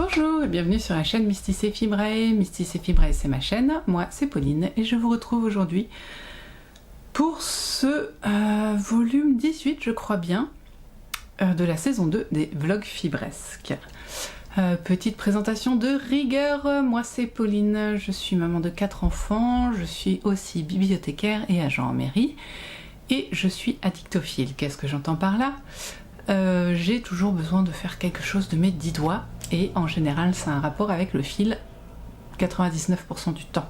Bonjour et bienvenue sur la chaîne Mystis et Fibrae. Mystis et Fibrae, c'est ma chaîne, moi c'est Pauline et je vous retrouve aujourd'hui pour ce volume 18, je crois bien, de la saison 2 des vlogs fibresques. Petite présentation de rigueur, moi c'est Pauline, je suis maman de 4 enfants, je suis aussi bibliothécaire et agent en mairie et je suis addictophile. Qu'est-ce que j'entends par là ? J'ai toujours besoin de faire quelque chose de mes 10 doigts et en général ça a un rapport avec le fil 99% du temps.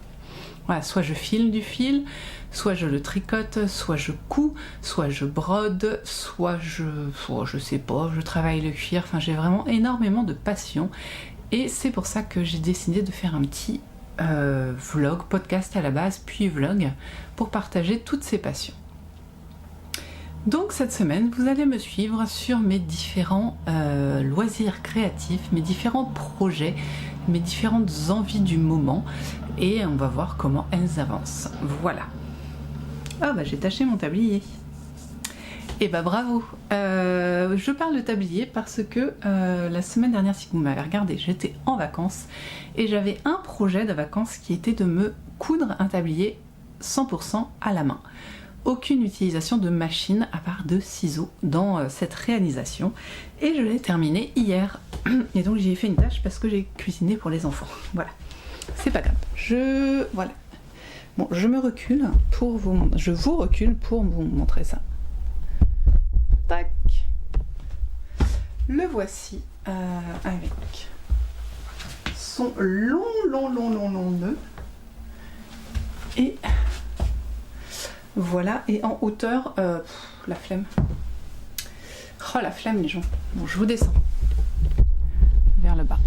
Voilà, soit je file du fil, soit je le tricote, soit je couds, soit je brode, soit je sais pas, je travaille le cuir, enfin j'ai vraiment énormément de passion et c'est pour ça que j'ai décidé de faire un petit vlog, podcast à la base, puis vlog, pour partager toutes ces passions. Donc cette semaine, vous allez me suivre sur mes différents loisirs créatifs, mes différents projets, mes différentes envies du moment et on va voir comment elles avancent. Voilà. Ah bah j'ai taché mon tablier. Et bah bravo. Je parle de tablier parce que la semaine dernière, si vous m'avez regardé, j'étais en vacances et j'avais un projet de vacances qui était de me coudre un tablier 100% à la main. Aucune utilisation de machine à part de ciseaux dans cette réalisation et je l'ai terminé hier et donc j'y ai fait une tâche parce que j'ai cuisiné pour les enfants. Voilà, c'est pas grave. Voilà. Bon, je vous recule pour vous montrer ça. Tac. Le voici avec son long nœud et voilà, et en hauteur, la flemme. Oh la flemme les gens. Bon, je vous descends vers le bas.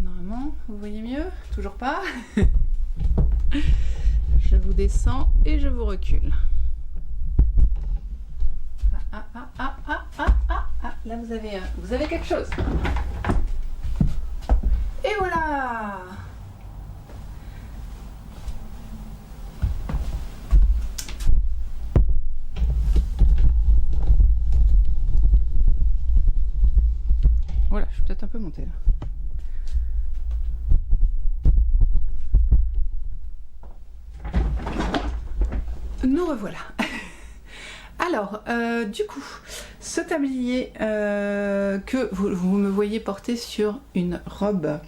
Normalement, vous voyez mieux? Toujours pas. Je vous descends et je vous recule. Là vous avez quelque chose. Et voilà. Voilà, je suis peut-être un peu montée là. Nous revoilà. Alors, du coup, ce tablier que vous me voyez porter sur une robe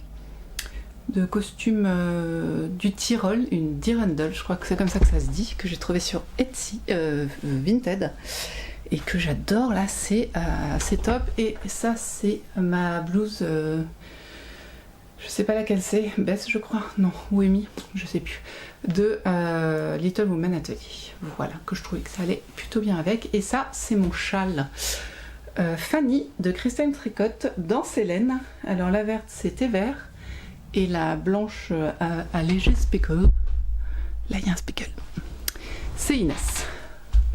de costume du Tyrol, une Dirndl, je crois que c'est comme ça que ça se dit, que j'ai trouvé sur Etsy, Vinted. Et que j'adore là, c'est top. Et ça c'est ma blouse, je sais pas laquelle c'est, Bess je crois, non, ou Amy, je sais plus, de Little Woman Atelier. Voilà, que je trouvais que ça allait plutôt bien avec. Et ça c'est mon châle Fanny de Christine Tricotte dans ses laines. Alors la verte c'était vert et la blanche à léger speckle. Là il y a un speckle. C'est Inès.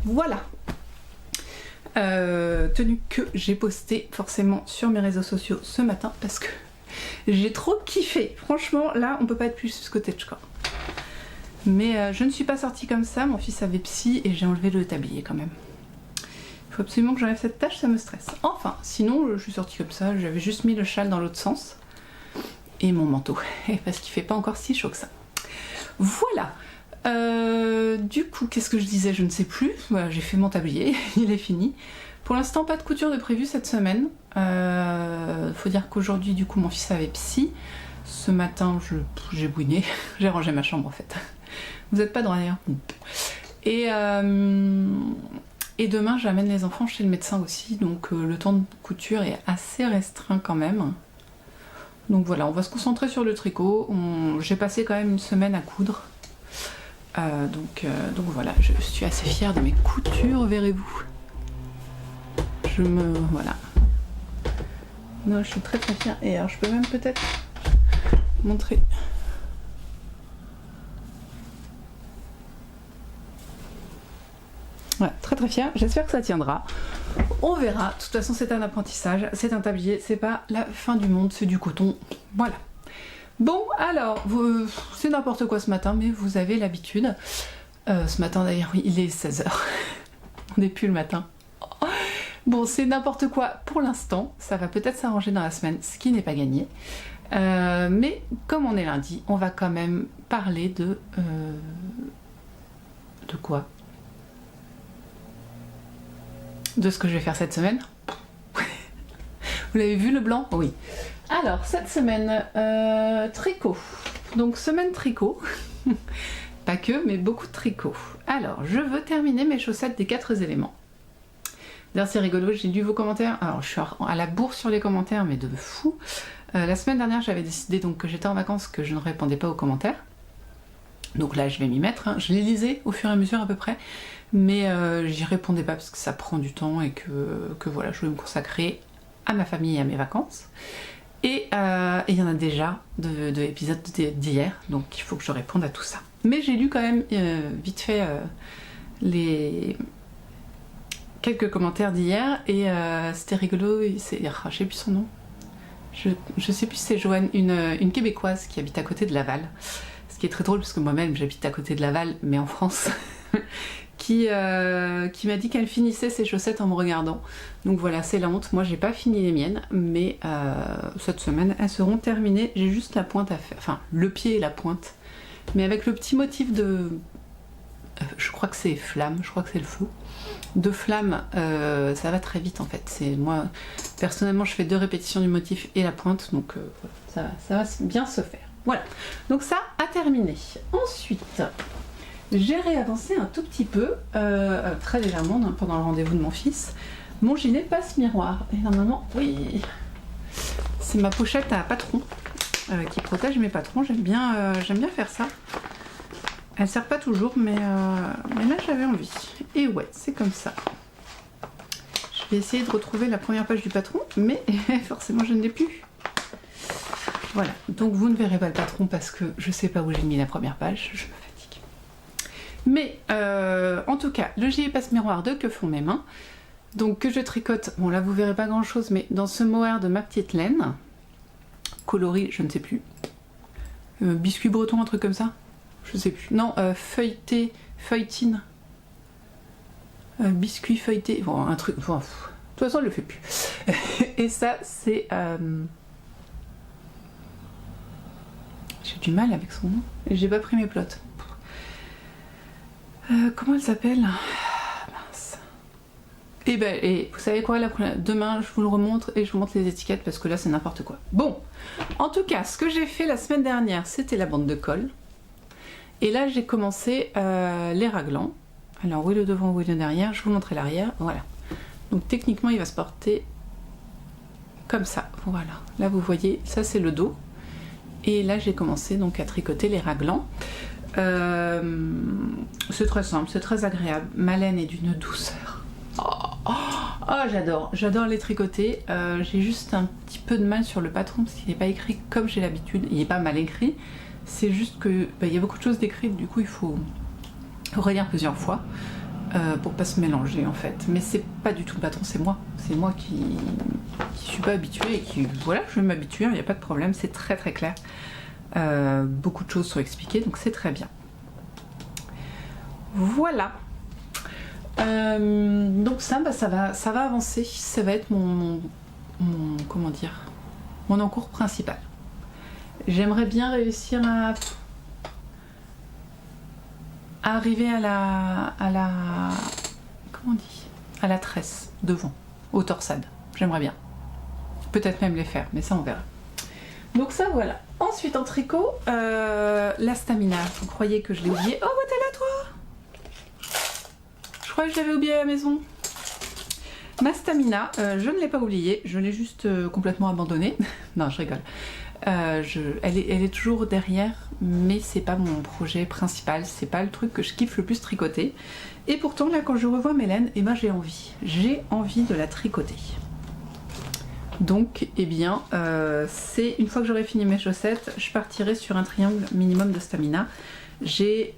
Voilà. Tenue que j'ai postée forcément sur mes réseaux sociaux ce matin parce que j'ai trop kiffé. Franchement, là, on peut pas être plus cottagecore quoi. Mais je ne suis pas sortie comme ça. Mon fils avait psy et j'ai enlevé le tablier quand même. Il faut absolument que j'enlève cette tâche, ça me stresse. Enfin, sinon, je suis sortie comme ça. J'avais juste mis le châle dans l'autre sens et mon manteau parce qu'il fait pas encore si chaud que ça. Voilà. Du coup, qu'est-ce que je disais? Je ne sais plus. Voilà, j'ai fait mon tablier, il est fini. Pour l'instant, pas de couture de prévu cette semaine. Faut dire qu'aujourd'hui, du coup, mon fils avait psy. Ce matin, j'ai bouiné. J'ai rangé ma chambre en fait. Vous n'êtes pas dans rien. Et demain, j'amène les enfants chez le médecin aussi. Donc le temps de couture est assez restreint quand même. Donc voilà, on va se concentrer sur le tricot. J'ai passé quand même une semaine à coudre. Donc voilà, je suis assez fière de mes coutures, verrez-vous. Voilà. Non, je suis très très fière. Et alors, je peux même peut-être montrer. Voilà, très très fière. J'espère que ça tiendra. On verra. De toute façon, c'est un apprentissage. C'est un tablier. C'est pas la fin du monde. C'est du coton. Voilà. Bon, alors, c'est n'importe quoi ce matin, mais vous avez l'habitude. Ce matin d'ailleurs, oui, il est 16h. On n'est plus le matin. Bon, c'est n'importe quoi pour l'instant, ça va peut-être s'arranger dans la semaine, ce qui n'est pas gagné. Mais comme on est lundi, on va quand même parler de quoi? De ce que je vais faire cette semaine. Vous l'avez vu le blanc? Oui. Alors, cette semaine, tricot. Donc, semaine tricot. Pas que, mais beaucoup de tricot. Alors, je veux terminer mes chaussettes des 4 éléments. D'ailleurs, c'est rigolo, j'ai lu vos commentaires. Alors, je suis à la bourre sur les commentaires, mais de fou. La semaine dernière, j'avais décidé donc que j'étais en vacances, que je ne répondais pas aux commentaires. Donc là, je vais m'y mettre. Hein. Je les lisais au fur et à mesure à peu près, mais j'y répondais pas parce que ça prend du temps et que voilà, je voulais me consacrer à ma famille et à mes vacances. Et il y en a déjà de épisodes d'hier, donc il faut que je réponde à tout ça. Mais j'ai lu quand même vite fait les quelques commentaires d'hier et c'était rigolo. Je sais plus son nom. Je sais plus si c'est Joanne, une Québécoise qui habite à côté de Laval. Ce qui est très drôle parce que moi-même j'habite à côté de Laval, mais en France. Qui m'a dit qu'elle finissait ses chaussettes en me regardant. Donc voilà, c'est la honte. Moi, j'ai pas fini les miennes, mais cette semaine, elles seront terminées. J'ai juste la pointe à faire, enfin le pied et la pointe, mais avec le petit motif de, je crois que c'est flamme, je crois que c'est le feu, de flamme. Ça va très vite en fait. C'est moi, personnellement, je fais 2 répétitions du motif et la pointe, donc ça va bien se faire. Voilà. Donc ça a terminé. Ensuite. J'ai réavancé un tout petit peu, très légèrement, pendant le rendez-vous de mon fils, mon gilet passe-miroir. Et normalement, oui, c'est ma pochette à patron qui protège mes patrons. J'aime bien faire ça. Elle sert pas toujours, mais là j'avais envie. Et ouais, c'est comme ça. Je vais essayer de retrouver la première page du patron, mais forcément je ne l'ai plus. Voilà, donc vous ne verrez pas le patron parce que je sais pas où j'ai mis la première page. Je me fatigue. Mais en tout cas, le gilet passe-miroir de Que font mes mains, donc que je tricote, bon là vous verrez pas grand chose, mais dans ce mohair de ma petite laine, coloris, je ne sais plus, biscuit breton, un truc comme ça, je sais plus, non, feuilletine, biscuit feuilleté, bon un truc, bon, de toute façon je le fais plus. Et ça c'est, j'ai du mal avec son nom, et j'ai pas pris mes plots. Comment elle s'appelle? Mince. Et vous savez quoi, demain je vous le remontre et je vous montre les étiquettes parce que là c'est n'importe quoi. Bon, en tout cas, ce que j'ai fait la semaine dernière, c'était la bande de colle. Et là j'ai commencé les raglans. Alors où est le devant, où est le derrière? Je vous montrerai l'arrière. Voilà. Donc techniquement il va se porter comme ça. Voilà. Là vous voyez, ça c'est le dos. Et là j'ai commencé donc à tricoter les raglans. C'est très simple, c'est très agréable. Ma laine est d'une douceur. J'adore les tricoter. J'ai juste un petit peu de mal sur le patron parce qu'il n'est pas écrit comme j'ai l'habitude. Il n'est pas mal écrit, c'est juste que il y a beaucoup de choses décrites, du coup il faut relire plusieurs fois pour pas se mélanger en fait. Mais c'est pas du tout le patron, c'est moi qui suis pas habituée et qui voilà, je vais m'habituer, il n'y a pas de problème, c'est très très clair. Beaucoup de choses sont expliquées, donc c'est très bien. Voilà. Donc ça va avancer. Ça va être mon comment dire, mon encours principal. J'aimerais bien réussir à arriver à la comment on dit, à la tresse devant, au torsade. J'aimerais bien. Peut-être même les faire, mais ça on verra. Donc ça voilà. Ensuite en tricot, la stamina. Vous croyez que je l'ai oublié? Oh, t'es là toi? Je croyais que je l'avais oublié à la maison. Ma stamina, je ne l'ai pas oubliée, je l'ai juste complètement abandonnée. Non, je rigole. Elle est toujours derrière, mais c'est pas mon projet principal, c'est pas le truc que je kiffe le plus tricoter. Et pourtant là quand je revois mes laines, eh ben, j'ai envie de la tricoter. Donc, eh bien, c'est une fois que j'aurai fini mes chaussettes, je partirai sur un triangle minimum de stamina. J'ai...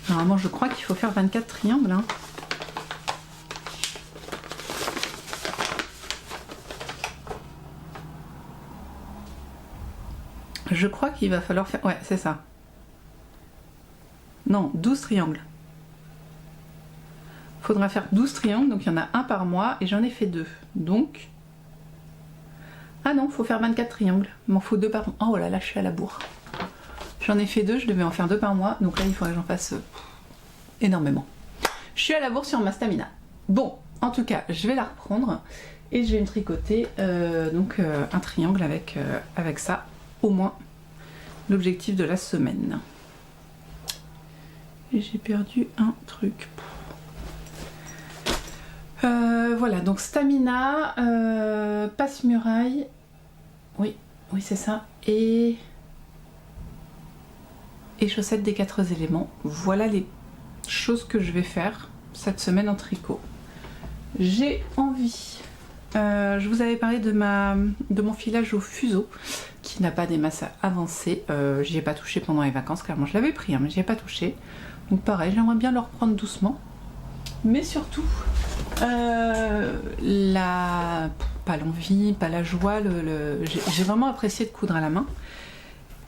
Normalement, je crois qu'il faut faire 24 triangles. Hein. Je crois qu'il va falloir faire... Ouais, c'est ça. Non, 12 triangles. Faudra faire 12 triangles, donc il y en a un par mois et j'en ai fait 2. Donc... Ah non, faut faire 24 triangles. Il m'en faut 2 par mois. Oh là là, je suis à la bourre. J'en ai fait 2, je devais en faire 2 par mois, donc là il faudrait que j'en fasse énormément. Je suis à la bourre sur ma stamina. Bon, en tout cas, je vais la reprendre et je vais me tricoter un triangle avec ça, au moins l'objectif de la semaine. Et j'ai perdu un truc. Voilà, donc stamina, passe-muraille, oui c'est ça, et chaussettes des 4 éléments. Voilà les choses que je vais faire cette semaine en tricot. J'ai envie, je vous avais parlé de mon filage au fuseau qui n'a pas des masses avancées. J'y ai pas touché pendant les vacances, clairement je l'avais pris hein, mais j'y ai pas touché. Donc pareil, j'aimerais bien le reprendre doucement, mais surtout pas l'envie, pas la joie, j'ai vraiment apprécié de coudre à la main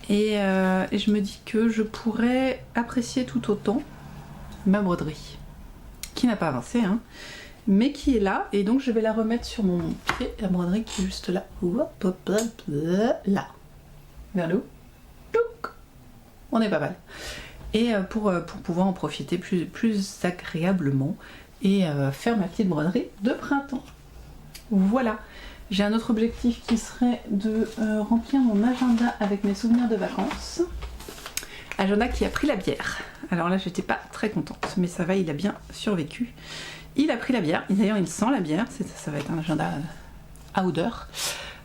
et je me dis que je pourrais apprécier tout autant ma broderie qui n'a pas avancé hein, mais qui est là, et donc je vais la remettre sur mon pied, la broderie qui est juste là, là, vers le haut, on est pas mal, et pour pouvoir en profiter plus agréablement et faire ma petite broderie de printemps. Voilà, j'ai un autre objectif qui serait de remplir mon agenda avec mes souvenirs de vacances. Agenda qui a pris la bière. Alors là j'étais pas très contente, mais ça va, il a bien survécu. Il a pris la bière, d'ailleurs il sent la bière, ça va être un agenda à odeur.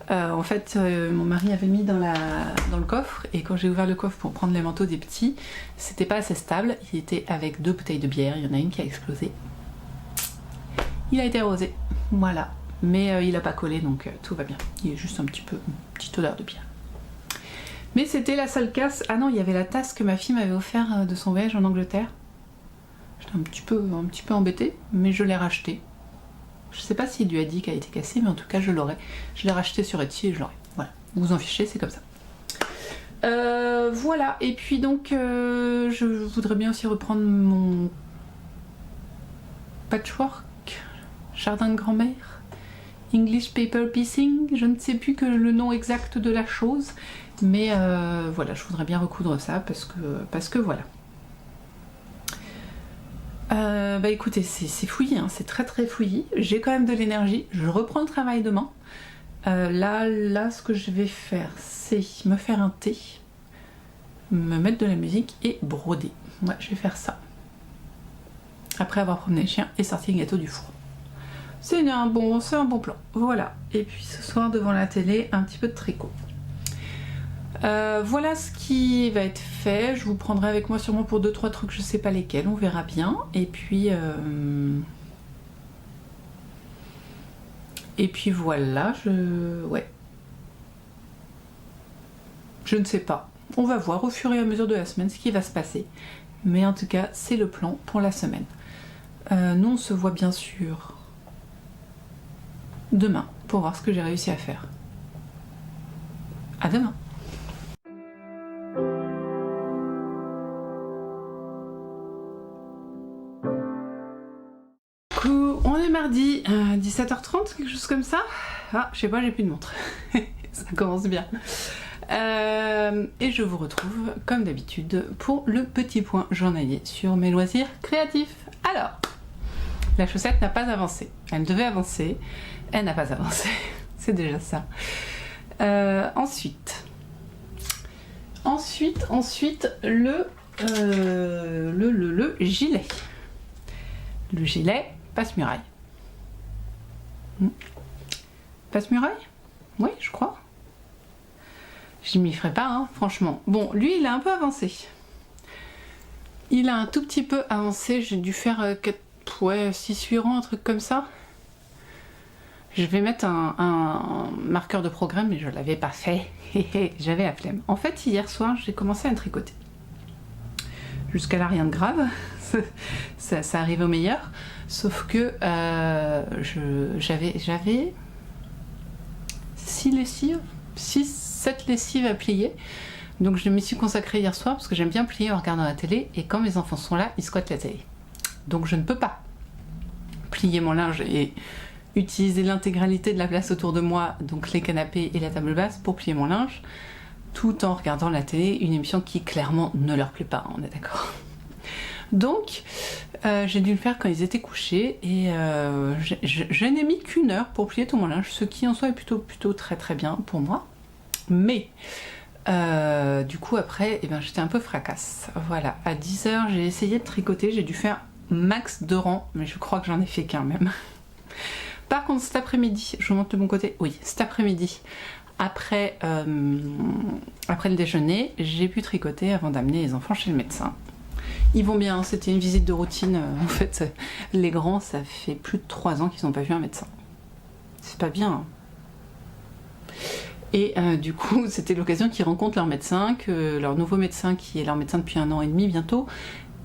En fait mon mari avait mis dans le coffre, et quand j'ai ouvert le coffre pour prendre les manteaux des petits, c'était pas assez stable, il était avec 2 bouteilles de bière, il y en a une qui a explosé. Il a été arrosé, voilà, mais il a pas collé donc tout va bien, il est juste une petite odeur de bière. Mais c'était la seule casse. Ah non, il y avait la tasse que ma fille m'avait offert de son voyage en Angleterre. J'étais un petit peu embêtée, mais je l'ai rachetée. Je sais pas s'il lui a dit qu'elle était cassée, mais en tout cas je l'aurais. Je l'ai rachetée sur Etsy et je l'aurais. Voilà, vous vous en fichez, c'est comme ça. Voilà, et puis donc je voudrais bien aussi reprendre mon patchwork, jardin de grand-mère, English paper piecing, je ne sais plus que le nom exact de la chose, mais voilà, je voudrais bien recoudre ça parce que voilà. Bah écoutez, c'est fouillis, hein, c'est très très fouillis, j'ai quand même de l'énergie, je reprends le travail demain. Là, ce que je vais faire, c'est me faire un thé, me mettre de la musique et broder. Ouais, je vais faire ça. Après avoir promené les chiens et sorti le gâteau du four. C'est un bon plan. Voilà. Et puis ce soir, devant la télé, un petit peu de tricot. Voilà ce qui va être fait. Je vous prendrai avec moi sûrement pour 2-3 trucs, je sais pas lesquels, on verra bien. Et puis voilà, ouais. Je ne sais pas. On va voir au fur et à mesure de la semaine ce qui va se passer. Mais en tout cas, c'est le plan pour la semaine. Nous, on se voit bien sûr demain pour voir ce que j'ai réussi à faire. À demain. On est mardi, 17h30, quelque chose comme ça. Ah, je sais pas, j'ai plus de montre. Ça commence bien. Et je vous retrouve, comme d'habitude, pour le petit point journalier sur mes loisirs créatifs. Alors, la chaussette n'a pas avancé. Elle devait avancer, elle n'a pas avancé. C'est déjà ça. Ensuite, le gilet. Le gilet passe-muraille. Passe-muraille? Oui, je crois. Je m'y ferai pas, hein, franchement. Bon, lui, il a un peu avancé. Il a un tout petit peu avancé. J'ai dû faire 6-8 rangs, un truc comme ça. Je vais mettre un marqueur de progrès, mais je l'avais pas fait. J'avais la flemme. En fait, hier soir, j'ai commencé à tricoter. Jusqu'à là, rien de grave. Ça arrive au meilleur. Sauf que j'avais 7 lessives à plier. Donc je me suis consacrée hier soir parce que j'aime bien plier en regardant la télé. Et quand mes enfants sont là, ils squattent la télé. Donc je ne peux pas. plier mon linge et utiliser l'intégralité de la place autour de moi, donc les canapés et la table basse, pour plier mon linge, tout en regardant la télé, une émission qui clairement ne leur plaît pas, on est d'accord. Donc j'ai dû le faire quand ils étaient couchés et je n'ai mis qu'une heure pour plier tout mon linge, ce qui en soi est plutôt très très bien pour moi. Mais du coup après j'étais un peu fracasse. Voilà, à 10h j'ai essayé de tricoter, j'ai dû faire max 2 rangs, mais je crois que j'en ai fait qu'un même. Par contre cet après-midi, je vous montre de mon côté, oui, cet après-midi, après le déjeuner, j'ai pu tricoter avant d'amener les enfants chez le médecin. Ils vont bien, c'était une visite de routine. En fait, les grands, ça fait plus de 3 ans qu'ils n'ont pas vu un médecin. C'est pas bien. Hein. Et du coup, c'était l'occasion qu'ils rencontrent leur médecin, que leur nouveau médecin, qui est leur médecin depuis 1 an et demi bientôt,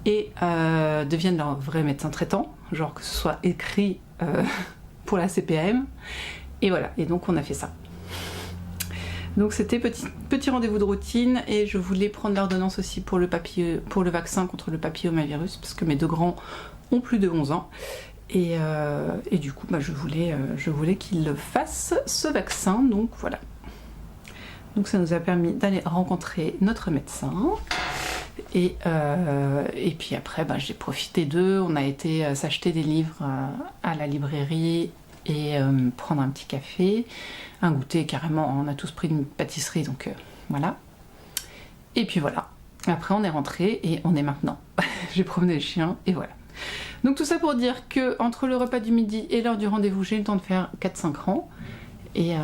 et devienne leur vrai médecin traitant, genre que ce soit écrit pour la CPAM. Et voilà, et donc on a fait ça. Donc c'était petit rendez-vous de routine et je voulais prendre l'ordonnance aussi pour le vaccin contre le papillomavirus parce que mes 2 grands ont plus de 11 ans et du coup je voulais qu'ils fassent ce vaccin, donc voilà. Donc ça nous a permis d'aller rencontrer notre médecin et puis après j'ai profité d'eux, on a été s'acheter des livres à la librairie et prendre un petit café, un goûter carrément, on a tous pris une pâtisserie donc voilà. Et puis voilà, après on est rentré et on est maintenant. J'ai promené le chien et voilà. Donc tout ça pour dire que entre le repas du midi et l'heure du rendez-vous, j'ai eu le temps de faire 4-5 rangs et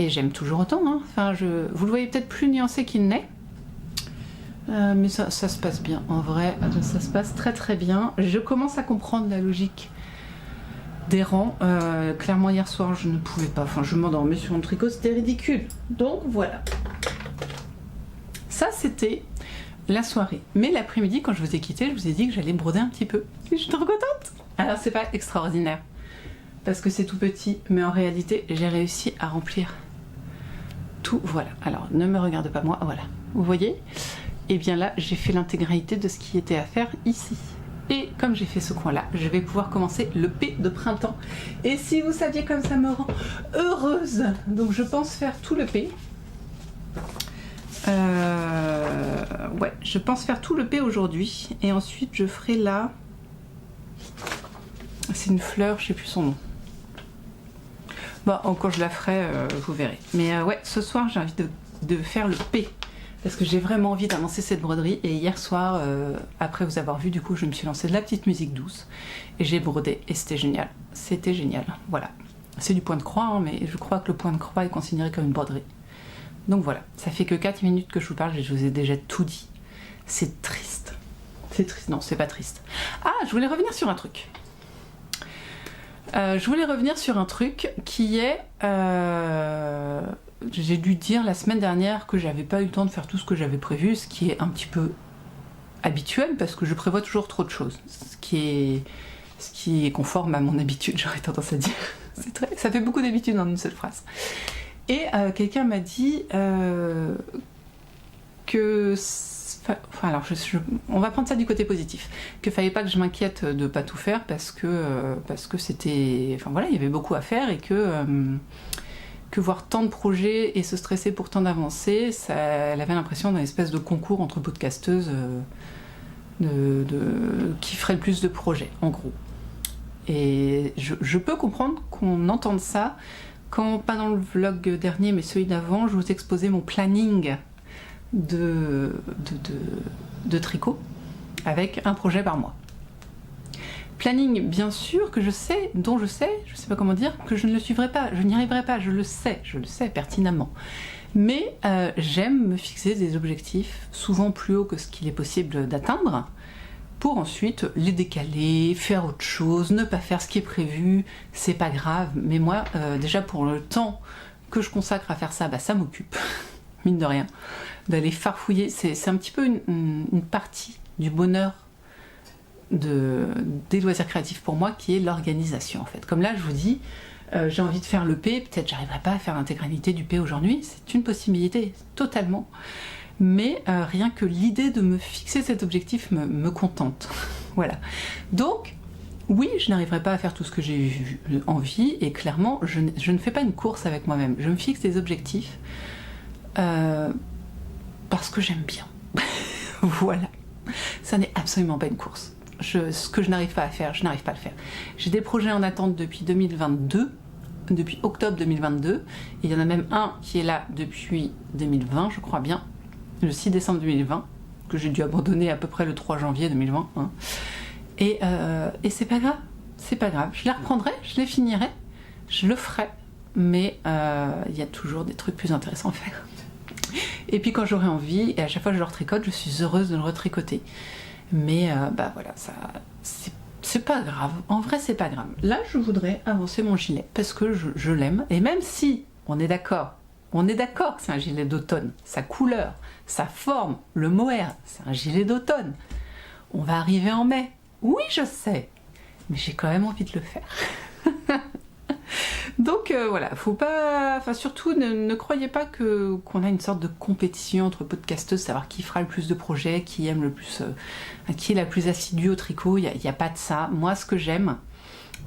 j'aime toujours autant. Hein. Enfin, vous le voyez peut-être plus nuancé qu'il n'est. Mais ça se passe bien, en vrai, ça se passe très très bien. Je commence à comprendre la logique des rangs. Clairement hier soir je ne pouvais pas, enfin je m'endormais sur mon tricot, c'était ridicule. Donc voilà. Ça c'était la soirée. Mais l'après-midi quand je vous ai quitté, je vous ai dit que j'allais broder un petit peu. Et je suis trop contente. Alors c'est pas extraordinaire, parce que c'est tout petit, mais en réalité j'ai réussi à remplir tout, voilà. Alors ne me regarde pas moi, voilà. Vous voyez ? Et bien là j'ai fait l'intégralité de ce qui était à faire ici. Et comme j'ai fait ce coin-là, je vais pouvoir commencer le P de printemps. Et si vous saviez comme ça me rend heureuse. Donc je pense faire tout le P. Ouais, je pense faire tout le P aujourd'hui. Et ensuite je ferai là... C'est une fleur, je sais plus son nom. Bon, quand je la ferai, vous verrez. Mais ouais, ce soir j'ai envie de faire le P. Parce que j'ai vraiment envie d'avancer cette broderie. Et hier soir, après vous avoir vu, du coup, je me suis lancée de la petite musique douce. Et j'ai brodé. Et c'était génial. C'était génial. Voilà. C'est du point de croix, hein, mais je crois que le point de croix est considéré comme une broderie. Donc voilà. Ça fait que 4 minutes que je vous parle et je vous ai déjà tout dit. C'est triste. C'est triste. Non, c'est pas triste. Ah, je voulais revenir sur un truc. Qui est... j'ai dû dire la semaine dernière que j'avais pas eu le temps de faire tout ce que j'avais prévu, ce qui est un petit peu habituel parce que je prévois toujours trop de choses, ce qui est conforme à mon habitude, j'aurais tendance à dire. Ça fait beaucoup d'habitude en une seule phrase. Et quelqu'un m'a dit que... Enfin, alors on va prendre ça du côté positif, qu'il fallait pas que je m'inquiète de pas tout faire parce que c'était... Enfin voilà, il y avait beaucoup à faire et que voir tant de projets et se stresser pour tant d'avancer, elle avait l'impression d'un espèce de concours entre podcasteuses qui ferait le plus de projets, en gros. Et je peux comprendre qu'on entende ça quand, pas dans le vlog dernier, mais celui d'avant, je vous exposais mon planning de tricot avec un projet par mois. Planning, bien sûr, dont je sais pas comment dire, que je ne le suivrai pas, je n'y arriverai pas, je le sais pertinemment. Mais j'aime me fixer des objectifs souvent plus hauts que ce qu'il est possible d'atteindre, pour ensuite les décaler, faire autre chose, ne pas faire ce qui est prévu, c'est pas grave. Mais moi, déjà pour le temps que je consacre à faire ça, ça m'occupe, mine de rien, d'aller farfouiller, c'est un petit peu une partie du bonheur des loisirs créatifs pour moi, qui est l'organisation en fait. Comme là je vous dis, j'ai envie de faire le P, peut-être j'arriverai pas à faire l'intégralité du P aujourd'hui, c'est une possibilité, totalement, mais rien que l'idée de me fixer cet objectif me contente. Voilà, donc oui, je n'arriverai pas à faire tout ce que j'ai envie, et clairement, je ne fais pas une course avec moi-même. Je me fixe des objectifs parce que j'aime bien. Voilà. Ça n'est absolument pas une course. Ce que je n'arrive pas à faire, je n'arrive pas à le faire. J'ai des projets en attente depuis 2022, depuis octobre 2022, et il y en a même un qui est là depuis 2020, je crois bien, le 6 décembre 2020, que j'ai dû abandonner à peu près le 3 janvier 2020. Hein. Et c'est pas grave, c'est pas grave. Je les reprendrai, je les finirai, je le ferai, mais il y a toujours des trucs plus intéressants à faire. Et puis quand j'aurai envie, et à chaque fois que je le retricote, je suis heureuse de le retricoter. Mais bah voilà, ça, c'est pas grave. En vrai, c'est pas grave. Là, je voudrais avancer mon gilet parce que je l'aime. Et même si on est d'accord que c'est un gilet d'automne, sa couleur, sa forme, le mohair, c'est un gilet d'automne. On va arriver en mai. Oui, je sais, mais j'ai quand même envie de le faire. Donc voilà, faut pas, enfin surtout ne croyez pas qu'on a une sorte de compétition entre podcasteuses, savoir qui fera le plus de projets, qui aime le plus, qui est la plus assidue au tricot. Il y a pas de ça. Moi, ce que j'aime,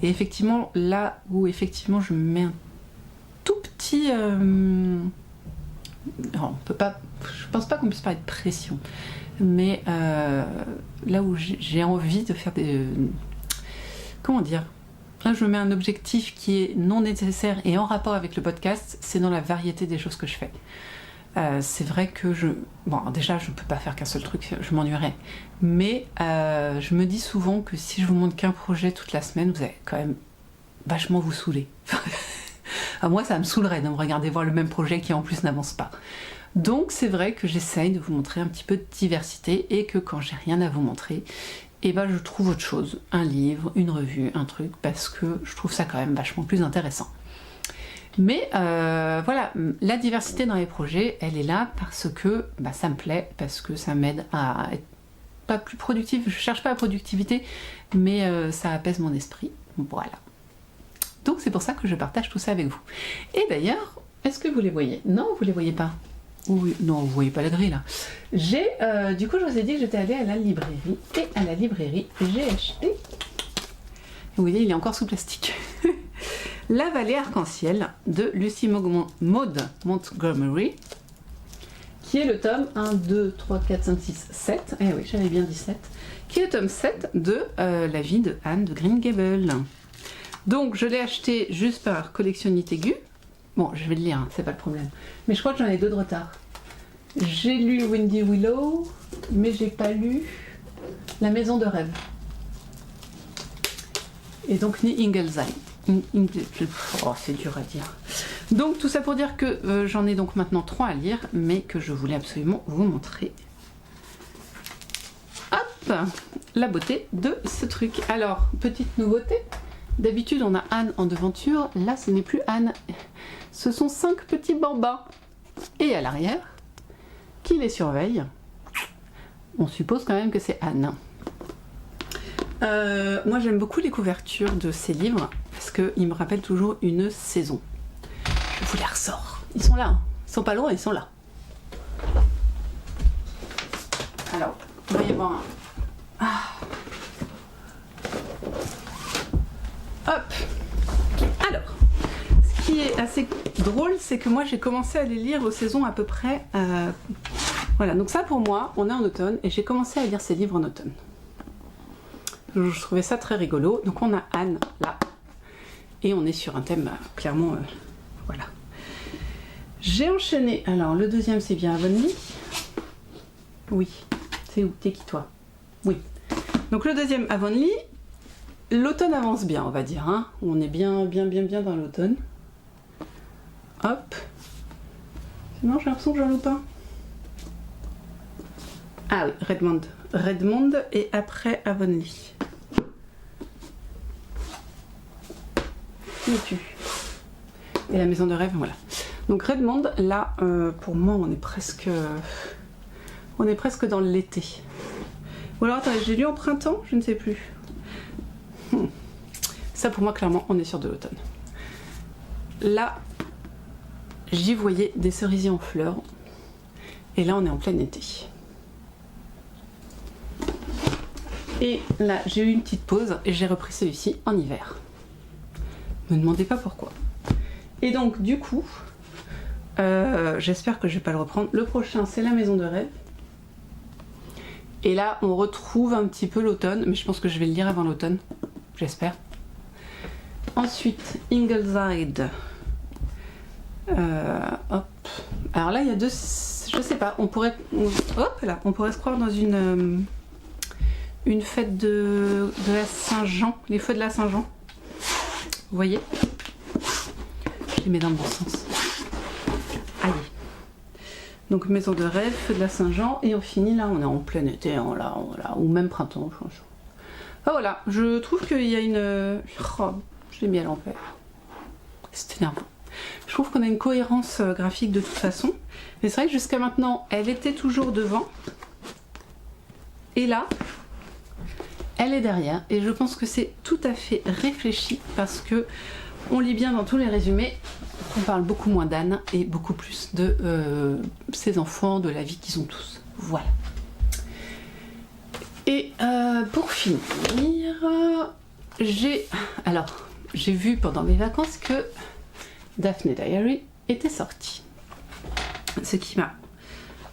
et effectivement là où effectivement je me mets un tout petit, non, on peut pas, je pense pas qu'on puisse parler de pression, mais là où j'ai envie de faire des, comment dire. Là, je me mets un objectif qui est non nécessaire et en rapport avec le podcast, c'est dans la variété des choses que je fais. C'est vrai que bon, déjà, je ne peux pas faire qu'un seul truc, je m'ennuierais. Mais je me dis souvent que si je vous montre qu'un projet toute la semaine, vous allez quand même vachement vous saouler. Moi, ça me saoulerait de me regarder voir le même projet qui en plus n'avance pas. Donc, c'est vrai que j'essaye de vous montrer un petit peu de diversité et que quand j'ai rien à vous montrer, et ben je trouve autre chose, un livre, une revue, un truc, parce que je trouve ça quand même vachement plus intéressant. Mais voilà, la diversité dans les projets, elle est là parce que bah, ça me plaît, parce que ça m'aide à être pas plus productif, je cherche pas la productivité, mais ça apaise mon esprit, voilà. Donc c'est pour ça que je partage tout ça avec vous. Et d'ailleurs, est-ce que vous les voyez? Non, vous les voyez pas. Oui, non, vous voyez pas la grille là. Du coup, je vous ai dit que j'étais allée à la librairie. Et à la librairie, j'ai acheté. Vous voyez, il est encore sous plastique. La vallée arc-en-ciel de Lucy Maud Montgomery, qui est le tome 1, 2, 3, 4, 5, 6, 7. Eh oui, j'avais bien dit 7. Qui est le tome 7 de La vie de Anne de Green Gables. Donc, je l'ai acheté juste par collectionnite aiguë. Bon, je vais le lire, hein, c'est pas le problème. Mais je crois que j'en ai 2 de retard. J'ai lu Windy Willow, mais j'ai pas lu La maison de rêve. Et donc ni Ingleside. Oh, c'est dur à dire. Donc tout ça pour dire que j'en ai donc maintenant 3 à lire, mais que je voulais absolument vous montrer. Hop, la beauté de ce truc. Alors, petite nouveauté. D'habitude, on a Anne en devanture. Là, ce n'est plus Anne. Ce sont 5 petits bambins. Et à l'arrière, qui les surveille? On suppose quand même que c'est Anne. Moi, j'aime beaucoup les couvertures de ces livres parce qu'ils me rappellent toujours une saison. Je vous les ressors. Ils sont là. Hein. Ils sont pas loin, ils sont là. Alors, il va y avoir un... Hop. Alors, ce qui est assez drôle, c'est que moi j'ai commencé à les lire aux saisons à peu près... Voilà, donc ça pour moi, on est en automne et j'ai commencé à lire ces livres en automne. Je trouvais ça très rigolo. Donc on a Anne là et on est sur un thème clairement... voilà. J'ai enchaîné... Alors le deuxième c'est bien Avonlea. Oui. C'est où? T'es qui toi? Oui. Donc le deuxième Avonlea. L'automne avance bien, on va dire. Hein. On est bien dans l'automne. Hop. Non, j'ai l'impression que j'en loupe pas. Ah oui, Redmond et après Avonlea. Qui es-tu? Et la maison de rêve, voilà. Donc Redmond, là, pour moi, on est presque dans l'été. Ou alors, attendez, j'ai lu en printemps, je ne sais plus. Ça pour moi clairement on est sur de l'automne. Là j'y voyais des cerisiers en fleurs et là on est en plein été. Et là, j'ai eu une petite pause et j'ai repris celui-ci en hiver. Me demandez pas pourquoi. Et donc, du coup, j'espère que je vais pas le reprendre. Le prochain, c'est La Maison de Rêve. Et là, on retrouve un petit peu l'automne, mais je pense que je vais le lire avant l'automne. J'espère. Ensuite, Ingleside. Hop. Alors là, il y a deux... Je sais pas, on pourrait... Hop là, on pourrait se croire dans une fête de la Saint-Jean. Les feux de la Saint-Jean. Vous voyez? Je les mets dans le bon sens. Allez. Donc maison de rêve, feu de la Saint-Jean, et on finit là, on est en plein été, ou même printemps. Ah voilà, je trouve qu'il y a une... Oh, je l'ai mis à l'envers. C'est énervant. Je trouve qu'on a une cohérence graphique de toute façon. Mais c'est vrai que jusqu'à maintenant, elle était toujours devant. Et là, elle est derrière. Et je pense que c'est tout à fait réfléchi parce que on lit bien dans tous les résumés qu'on parle beaucoup moins d'Anne et beaucoup plus de ses enfants, de la vie qu'ils ont tous. Voilà. Et pour finir, j'ai vu pendant mes vacances que Daphne Diary était sortie. Ce qui m'a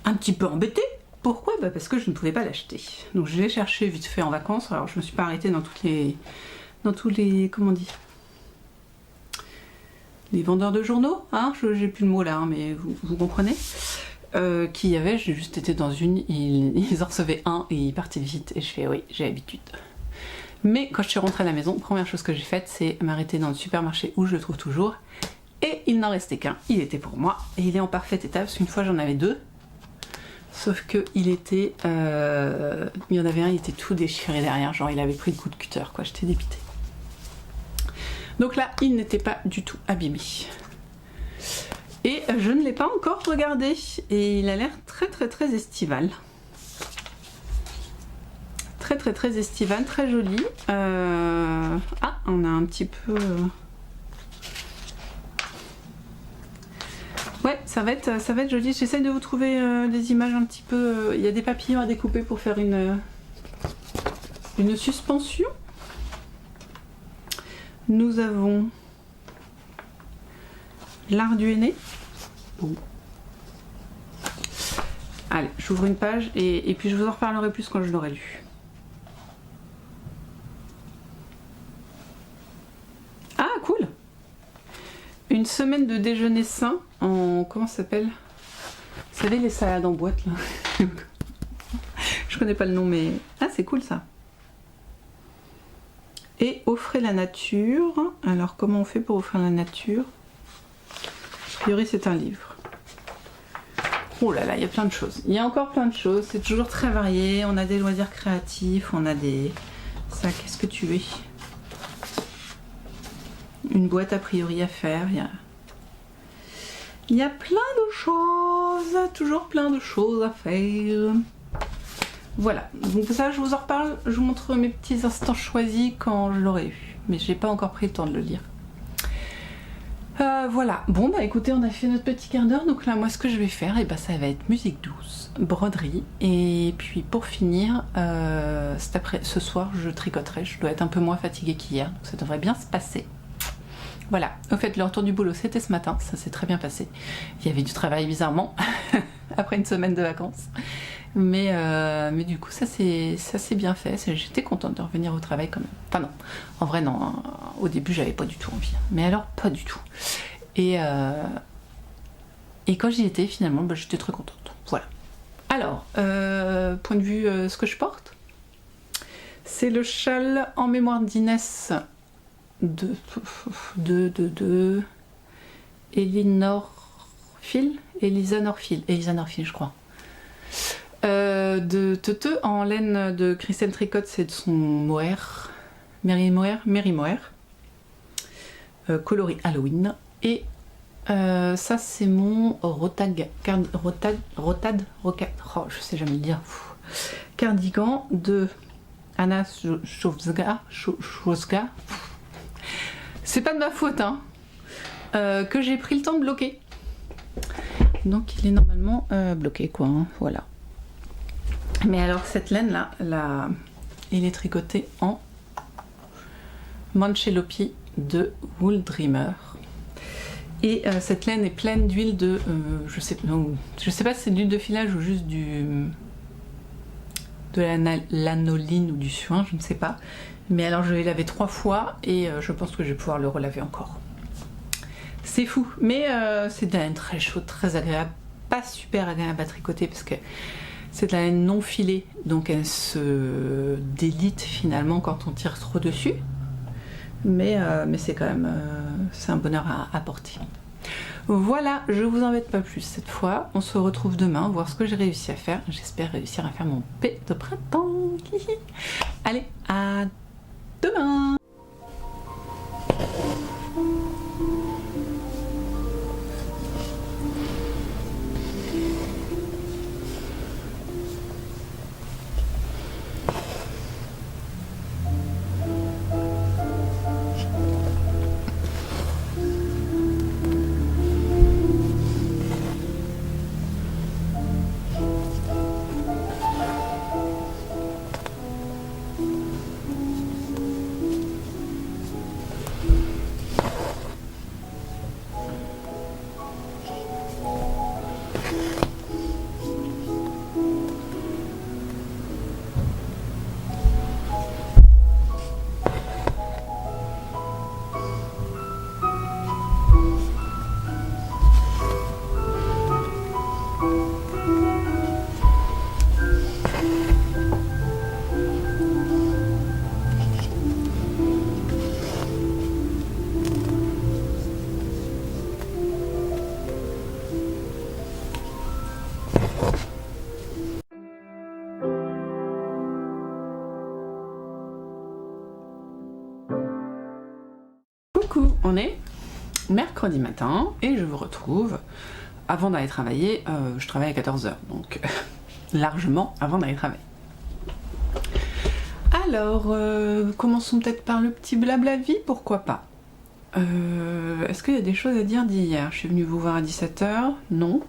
un petit peu embêtée. Pourquoi? Parce que je ne pouvais pas l'acheter. Donc je l'ai cherché vite fait en vacances. Alors je me suis pas arrêtée dans tous les comment on dit, les vendeurs de journaux, hein, j'ai plus le mot là, hein, mais vous comprenez. Qui y avait, j'ai juste été dans une, ils en recevaient un et ils partaient vite. Et je fais oui, j'ai l'habitude. Mais quand je suis rentrée à la maison, première chose que j'ai faite, c'est m'arrêter dans le supermarché où je le trouve toujours. Et il n'en restait qu'un, il était pour moi. Et il est en parfait état, parce qu'une fois j'en avais deux. Sauf que il était... il y en avait un, il était tout déchiré derrière, genre il avait pris le coup de cutter, quoi, j'étais dépitée. Donc là, il n'était pas du tout abîmé. Et je ne l'ai pas encore regardé. Et il a l'air très très très estival. Très très très estival, très joli. Ah, on a un petit peu... Ouais, ça va être joli. J'essaye de vous trouver des images un petit peu... Il y a des papillons à découper pour faire une suspension. Nous avons l'Arduenne. Bon. Allez, j'ouvre une page et puis je vous en reparlerai plus quand je l'aurai lu. Ah, cool! Une semaine de déjeuner sain en... Comment ça s'appelle? Vous savez, les salades en boîte, là. Je connais pas le nom, mais... Ah, c'est cool, ça. Et offrir la nature. Alors, comment on fait pour offrir la nature? A priori, c'est un livre. Oh là là, il y a plein de choses. Il y a encore plein de choses. C'est toujours très varié. On a des loisirs créatifs. On a des... Ça, qu'est-ce que tu es? Une boîte a priori à faire. Il y a plein de choses. Toujours plein de choses à faire. Voilà, donc ça je vous en reparle, je vous montre mes petits instants choisis quand je l'aurai eu, mais j'ai pas encore pris le temps de le lire. Voilà, bon bah écoutez, on a fait notre petit quart d'heure, donc là moi ce que je vais faire, et bah, ça va être musique douce, broderie, et puis pour finir, ce soir je tricoterai, je dois être un peu moins fatiguée qu'hier, donc ça devrait bien se passer. Voilà, au fait le retour du boulot c'était ce matin, ça s'est très bien passé, il y avait du travail bizarrement, après une semaine de vacances. Mais du coup ça s'est bien fait, j'étais contente de revenir au travail quand même. Enfin non, en vrai non, hein. Au début j'avais pas du tout envie, mais alors pas du tout. Et quand j'y étais finalement, bah, j'étais très contente. Voilà. Alors, point de vue ce que je porte, c'est le châle en mémoire d'Inès de Elisa Norfil je crois. De Teuteux en laine de Christelle Tricotte, c'est de son mohair, Mary Mohair, coloris Halloween. Et ça c'est mon rotad, je sais jamais le dire, cardigan de Anna Chowska. C'est pas de ma faute, hein, que j'ai pris le temps de bloquer. Donc il est normalement bloqué, quoi, hein, voilà. Mais alors cette laine là, il est tricoté en Manchelopi de Wool Dreamer. Et cette laine est pleine d'huile de... je sais pas si c'est de l'huile de filage ou juste de la lanoline ou du suin, je ne sais pas. Mais alors je l'ai lavé 3 fois et je pense que je vais pouvoir le relaver encore. C'est fou, mais c'est de la laine très chaude, très agréable. Pas super agréable à tricoter parce que c'est de la laine non filée, donc elle se délite finalement quand on tire trop dessus. Mais c'est quand même c'est un bonheur à porter. Voilà, je vous embête pas plus cette fois. On se retrouve demain, voir ce que j'ai réussi à faire. J'espère réussir à faire mon P de printemps. Allez, à demain. Coucou, on est mercredi matin et je vous retrouve avant d'aller travailler. Je travaille à 14 h, donc largement avant d'aller travailler. Alors, commençons peut-être par le petit blabla vie, pourquoi pas. Est-ce qu'il y a des choses à dire d'hier? Je suis venue vous voir à 17 h, non.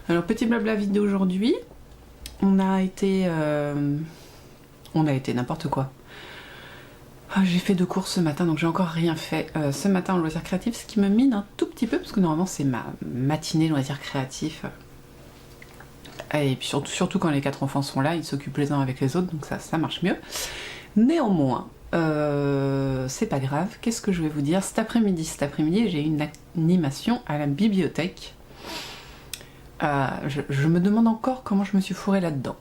Alors, petit blabla vie d'aujourd'hui, on a été n'importe quoi. J'ai fait 2 courses ce matin, donc j'ai encore rien fait ce matin en loisirs créatifs, ce qui me mine un tout petit peu, parce que normalement c'est ma matinée loisirs créatifs. Et puis surtout quand les 4 enfants sont là, ils s'occupent les uns avec les autres, donc ça marche mieux. Néanmoins, c'est pas grave, qu'est-ce que je vais vous dire? Cet après-midi, j'ai eu une animation à la bibliothèque. Je me demande encore comment je me suis fourrée là-dedans.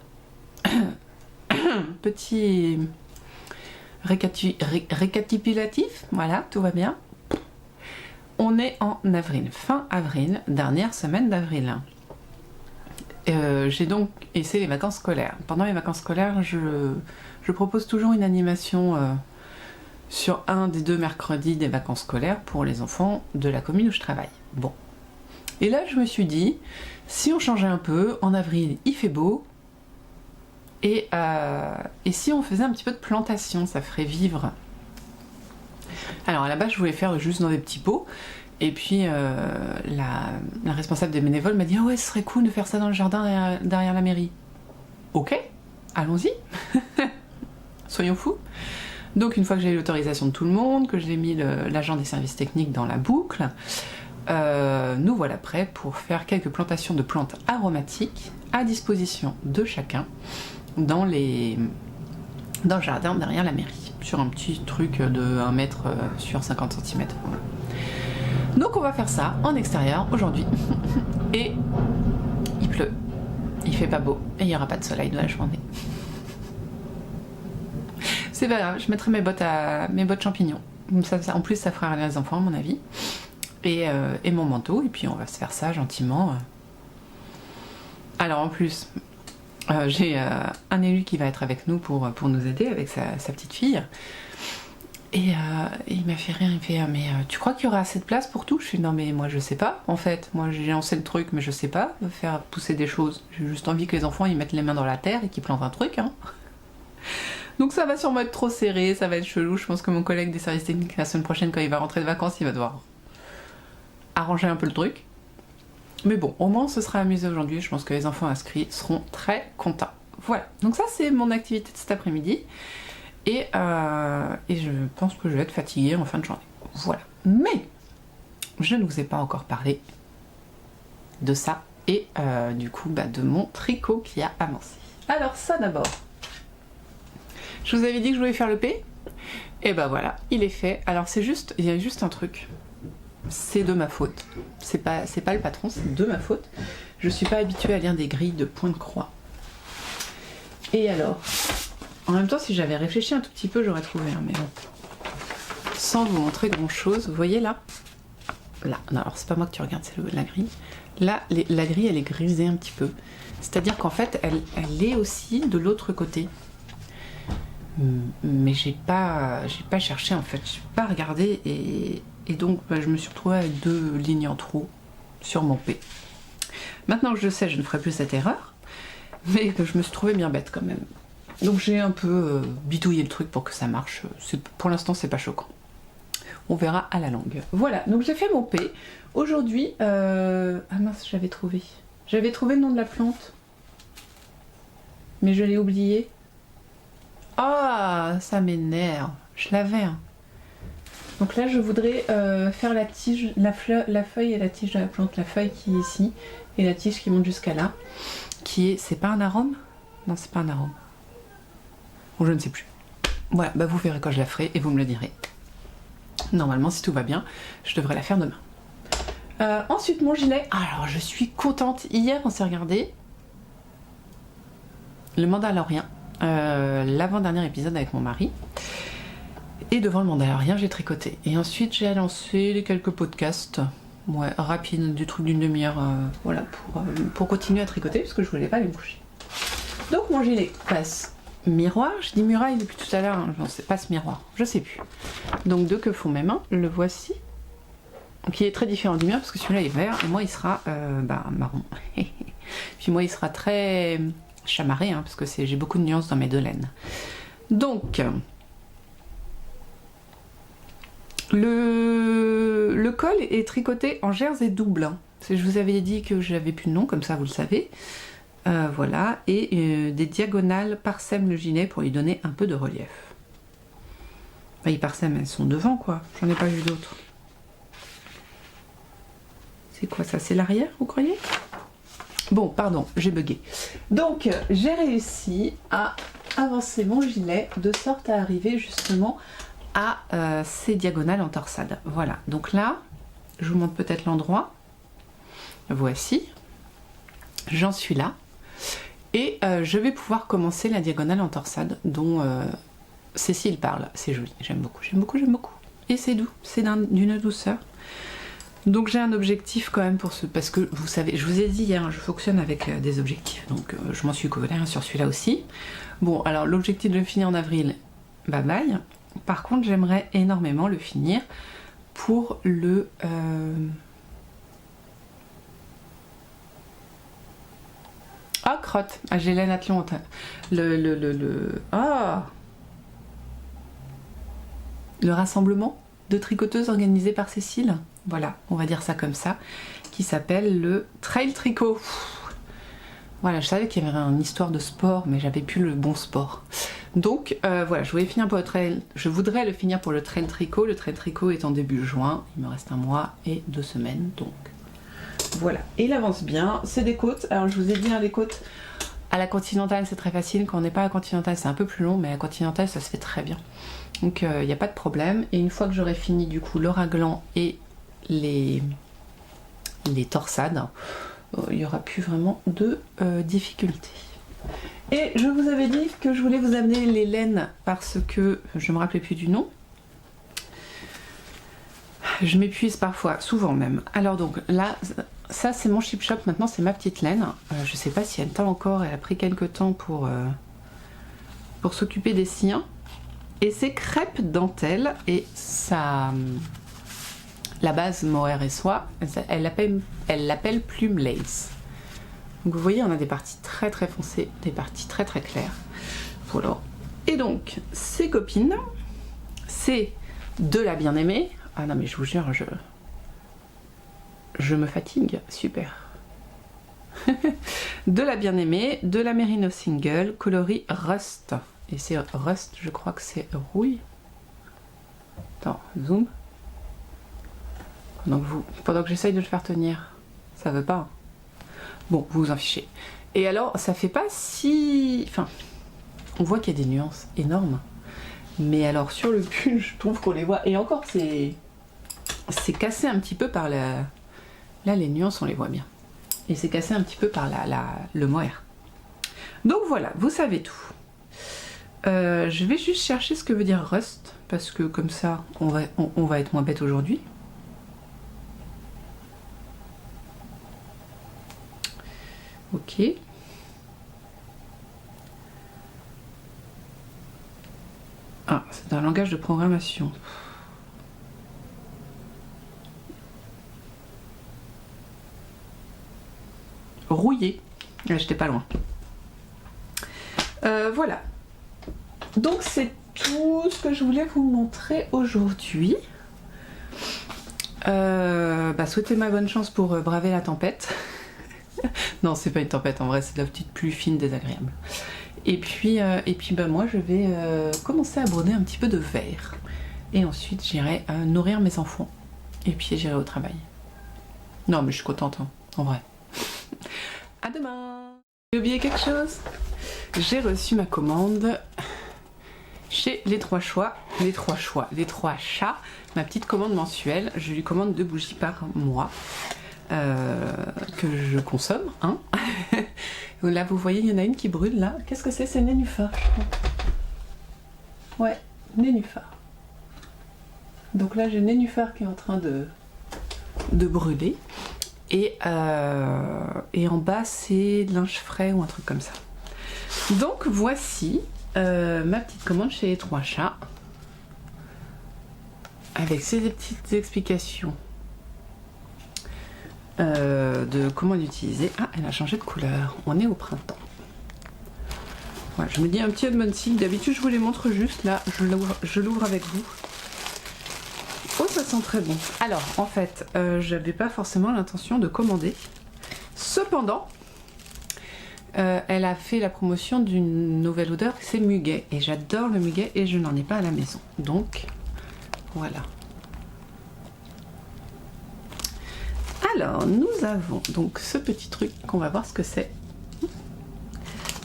Petit... récapitulatif, voilà, tout va bien. On est en avril, fin avril, dernière semaine d'avril. J'ai donc, et c'est les vacances scolaires. Pendant les vacances scolaires, je propose toujours une animation sur un des 2 mercredis des vacances scolaires pour les enfants de la commune où je travaille. Bon. Et là, je me suis dit, si on changeait un peu, en avril, il fait beau, et si on faisait un petit peu de plantation, ça ferait vivre. Alors à la base je voulais faire juste dans des petits pots, et puis la responsable des bénévoles m'a dit « Ah ouais, ce serait cool de faire ça dans le jardin derrière la mairie. » Ok, allons-y. Soyons fous. Donc une fois que j'ai eu l'autorisation de tout le monde, que j'ai mis l'agent des services techniques dans la boucle, nous voilà prêts pour faire quelques plantations de plantes aromatiques à disposition de chacun dans le jardin derrière la mairie, sur un petit truc de 1 mètre sur 50 cm. Donc on va faire ça en extérieur aujourd'hui. Et il pleut, il fait pas beau, et il n'y aura pas de soleil de la journée. C'est pas grave, je mettrai mes bottes champignons. En plus ça fera les enfants à mon avis. Et mon manteau, et puis on va se faire ça gentiment. Alors en plus... j'ai un élu qui va être avec nous pour nous aider avec sa petite fille. Et il m'a fait rire, il me fait mais tu crois qu'il y aura assez de place pour tout? Je suis non mais moi je sais pas en fait. Moi j'ai lancé le truc mais je sais pas faire pousser des choses. J'ai juste envie que les enfants ils mettent les mains dans la terre et qu'ils plantent un truc. Hein. Donc ça va sûrement être trop serré, ça va être chelou. Je pense que mon collègue des services techniques la semaine prochaine quand il va rentrer de vacances il va devoir arranger un peu le truc. Mais bon, au moins on se sera amusé aujourd'hui, je pense que les enfants inscrits seront très contents. Voilà, donc ça c'est mon activité de cet après-midi. et je pense que je vais être fatiguée en fin de journée. Voilà. Mais je ne vous ai pas encore parlé de ça et du coup de mon tricot qui a avancé. Alors ça d'abord, je vous avais dit que je voulais faire le P, et ben voilà, il est fait. Alors c'est juste, il y a juste un truc, c'est de ma faute, c'est pas le patron, c'est de ma faute. Je suis pas habituée à lire des grilles de point de croix. Et alors, en même temps, si j'avais réfléchi un tout petit peu, j'aurais trouvé, mais bon, sans vous montrer grand chose. Vous voyez là, non, alors c'est pas moi que tu regardes, c'est la grille. Là, la grille, elle est grisée un petit peu. C'est-à-dire qu'en fait, elle est aussi de l'autre côté. Mais j'ai pas cherché en fait, j'ai pas regardé et donc je me suis retrouvée avec 2 lignes en trop sur mon P. Maintenant que je sais, je ne ferai plus cette erreur, mais que je me suis trouvée bien bête quand même. Donc j'ai un peu bidouillé le truc pour que ça marche. Pour l'instant, c'est pas choquant. On verra à la longue. Voilà, donc j'ai fait mon P. Aujourd'hui, ah mince, j'avais trouvé le nom de la plante, mais je l'ai oublié. Ah, ça m'énerve. Je l'avais. Hein. Donc là, je voudrais faire la tige, la feuille et la tige de la plante. La feuille qui est ici et la tige qui monte jusqu'à là. Qui est... C'est pas un arôme? Non, c'est pas un arôme. Ou je ne sais plus. Voilà, vous verrez quand je la ferai et vous me le direz. Normalement, si tout va bien, je devrais la faire demain. Ensuite, mon gilet. Alors, je suis contente. Hier, on s'est regardé Le Mandalorien. L'avant-dernier épisode avec mon mari, et devant le Mandalorien j'ai tricoté, et ensuite j'ai lancé les quelques podcasts rapides du truc d'une demi-heure, voilà, pour continuer à tricoter parce que je voulais pas aller me coucher. Donc mon gilet passe miroir, je dis muraille depuis tout à l'heure, hein, non, c'est passe miroir, je sais plus. Donc de que font mes mains, le voici, qui est très différent du mien parce que celui-là est vert et moi il sera marron. Puis moi il sera très chamarré, hein, parce que j'ai beaucoup de nuances dans mes 2 laines. Donc le col est tricoté en jersey double, hein. Je vous avais dit que je n'avais plus de nom, comme ça vous le savez. Voilà, et des diagonales parsèment le gilet pour lui donner un peu de relief. Les parsèment, elles sont devant quoi, j'en ai pas vu d'autres. C'est quoi ça? C'est l'arrière, vous croyez? Bon, pardon, j'ai bugué. Donc, j'ai réussi à avancer mon gilet de sorte à arriver justement à ces diagonales en torsade. Voilà, donc là, je vous montre peut-être l'endroit. Voici. J'en suis là. Et je vais pouvoir commencer la diagonale en torsade dont Cécile parle. C'est joli, j'aime beaucoup, j'aime beaucoup, j'aime beaucoup. Et c'est doux, c'est d'une douceur. Donc j'ai un objectif quand même pour ce... Parce que vous savez, je vous ai dit hier, je fonctionne avec des objectifs. Donc je m'en suis collée sur celui-là aussi. Bon, alors l'objectif de le finir en avril, bye bye. Par contre, j'aimerais énormément le finir pour le... Ah, crotte. Ah, j'ai laine Atlante. Ah, le rassemblement de tricoteuses organisé par Cécile. Voilà, on va dire ça comme ça, qui s'appelle le Trail Tricot. Voilà, je savais qu'il y avait une histoire de sport, mais j'avais plus le bon sport. Donc voilà, je voulais finir pour le trail. Je voudrais le finir pour le Trail Tricot. Le Trail Tricot est en début juin. Il me reste 1 mois et 2 semaines, donc voilà. Et il avance bien. C'est des côtes. Alors je vous ai dit, hein, les côtes à la Continentale, c'est très facile. Quand on n'est pas à la Continentale, c'est un peu plus long, mais à la Continentale, ça se fait très bien. Donc il n'y a pas de problème. Et une fois que j'aurai fini du coup le raglan et les torsades, il n'y aura plus vraiment de difficultés. Et je vous avais dit que je voulais vous amener les laines parce que je me rappelais plus du nom. Je m'épuise parfois, souvent même. Alors donc là, ça c'est mon Chip Shop, maintenant c'est ma petite laine. Je sais pas si elle tend encore, elle a pris quelques temps pour s'occuper des siens. Et c'est crêpe dentelle et ça... La base mohair et soie, elle l'appelle plume lace. Donc vous voyez, on a des parties très très foncées, des parties très très claires. Voilà. Et donc, ces copines, c'est de la bien-aimée. Ah non mais je vous jure, je me fatigue, super. De la bien-aimée, de la Merino Single, coloris Rust. Et c'est rust, je crois que c'est rouille. Attends, zoom. Pendant que j'essaye de le faire tenir, ça veut pas. Hein. Bon, vous vous en fichez. Et alors, ça fait pas si... Enfin, on voit qu'il y a des nuances énormes. Mais alors, sur le pull, je trouve qu'on les voit. Et encore, c'est cassé un petit peu par la... Là, les nuances, on les voit bien. Et c'est cassé un petit peu par le mohair. Donc voilà, vous savez tout. Je vais juste chercher ce que veut dire rust. Parce que comme ça, on va être moins bête aujourd'hui. Ok. Ah, c'est un langage de programmation. Rouillé. J'étais pas loin. Voilà. Donc c'est tout ce que je voulais vous montrer aujourd'hui. Souhaitez-moi bonne chance pour braver la tempête. Non, c'est pas une tempête en vrai, c'est de la petite pluie fine désagréable. Et puis moi je vais commencer à broder un petit peu de verre. Et ensuite j'irai nourrir mes enfants. Et puis j'irai au travail. Non mais je suis contente, hein, en vrai. À demain. J'ai oublié quelque chose. J'ai reçu ma commande chez les trois chats, ma petite commande mensuelle. Je lui commande 2 bougies par mois. Que je consomme, hein. Là vous voyez il y en a une qui brûle là. Qu'est-ce que c'est? C'est nénuphar, je crois. Ouais, nénuphar. Donc là j'ai nénuphar qui est en train de brûler et en bas c'est de linge frais ou un truc comme ça. Donc voici ma petite commande chez les trois chats avec ces petites explications de comment l'utiliser. Ah, elle a changé de couleur. On est au printemps. Voilà, je me dis un petit unboxing. D'habitude, je vous les montre juste. Là, je l'ouvre avec vous. Oh, ça sent très bon. Alors, en fait, j'avais pas forcément l'intention de commander. Cependant, elle a fait la promotion d'une nouvelle odeur, c'est muguet. Et j'adore le muguet et je n'en ai pas à la maison. Donc, voilà. Alors, nous avons donc ce petit truc qu'on va voir ce que c'est.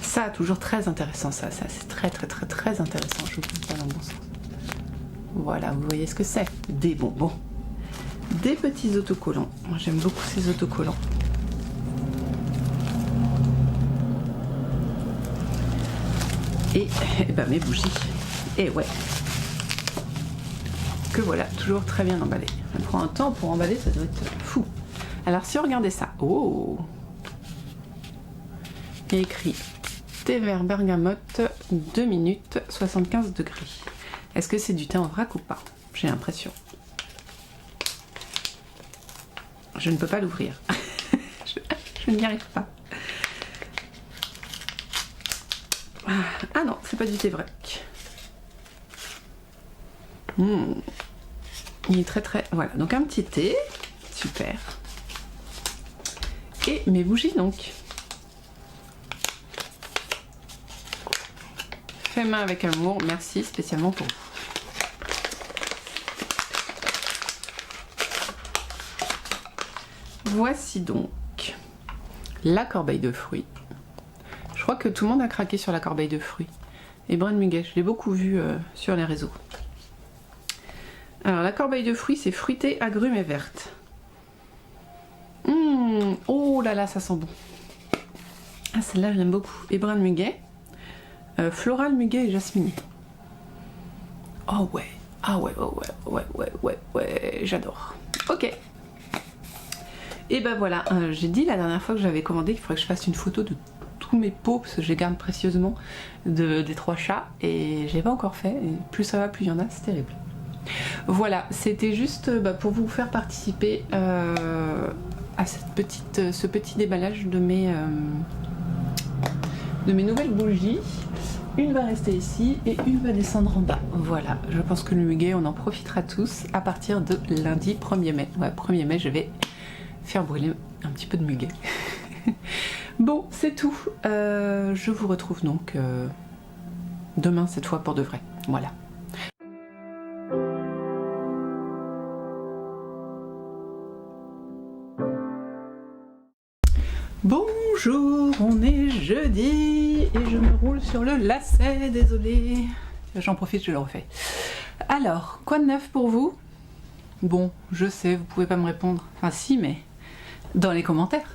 Ça, toujours très intéressant, ça c'est très intéressant. Je vous dis ça dans le bon sens. Voilà, vous voyez ce que c'est. Des bonbons. Des petits autocollants. Moi, j'aime beaucoup ces autocollants. Et ben, mes bougies. Et ouais. Que voilà, toujours très bien emballé. Ça prend un temps pour emballer, ça doit être fou. Alors si on regardait ça, oh, il y a écrit thé vert bergamote 2 minutes 75 degrés. Est-ce que c'est du thé en vrac ou pas? J'ai l'impression. Je ne peux pas l'ouvrir. je n'y arrive pas. Ah non, c'est pas du thé vrac. Il est très... Voilà, donc un petit thé. Super. Et mes bougies donc. Fait main avec amour, merci spécialement pour vous. Voici donc la corbeille de fruits. Je crois que tout le monde a craqué sur la corbeille de fruits. Et Brin Muguet, je l'ai beaucoup vu sur les réseaux. Alors la corbeille de fruits, c'est fruité, agrumes et verte. Oh là là, ça sent bon. Ah, celle-là, j'aime beaucoup. Et Brin Muguet, floral, muguet et jasminé. Oh ouais, ah ouais, ouais, j'adore. Ok. Et ben voilà, j'ai dit la dernière fois que j'avais commandé qu'il faudrait que je fasse une photo de tous mes pots, parce que je les garde précieusement, des trois chats, et j'ai pas encore fait. Et plus ça va, plus il y en a, c'est terrible. Voilà, c'était juste pour vous faire participer à ce petit déballage de mes nouvelles bougies. Une va rester ici et une va descendre en bas. Voilà, je pense que le muguet, on en profitera tous à partir de lundi 1er mai. Ouais, 1er mai, je vais faire brûler un petit peu de muguet. Bon, c'est tout. Je vous retrouve donc Demain, cette fois pour de vrai. Voilà. Bonjour, on est jeudi et je me roule sur le lacet, désolée. J'en profite, je le refais. Alors, quoi de neuf pour vous? Bon, je sais, vous pouvez pas me répondre. Enfin si, mais dans les commentaires.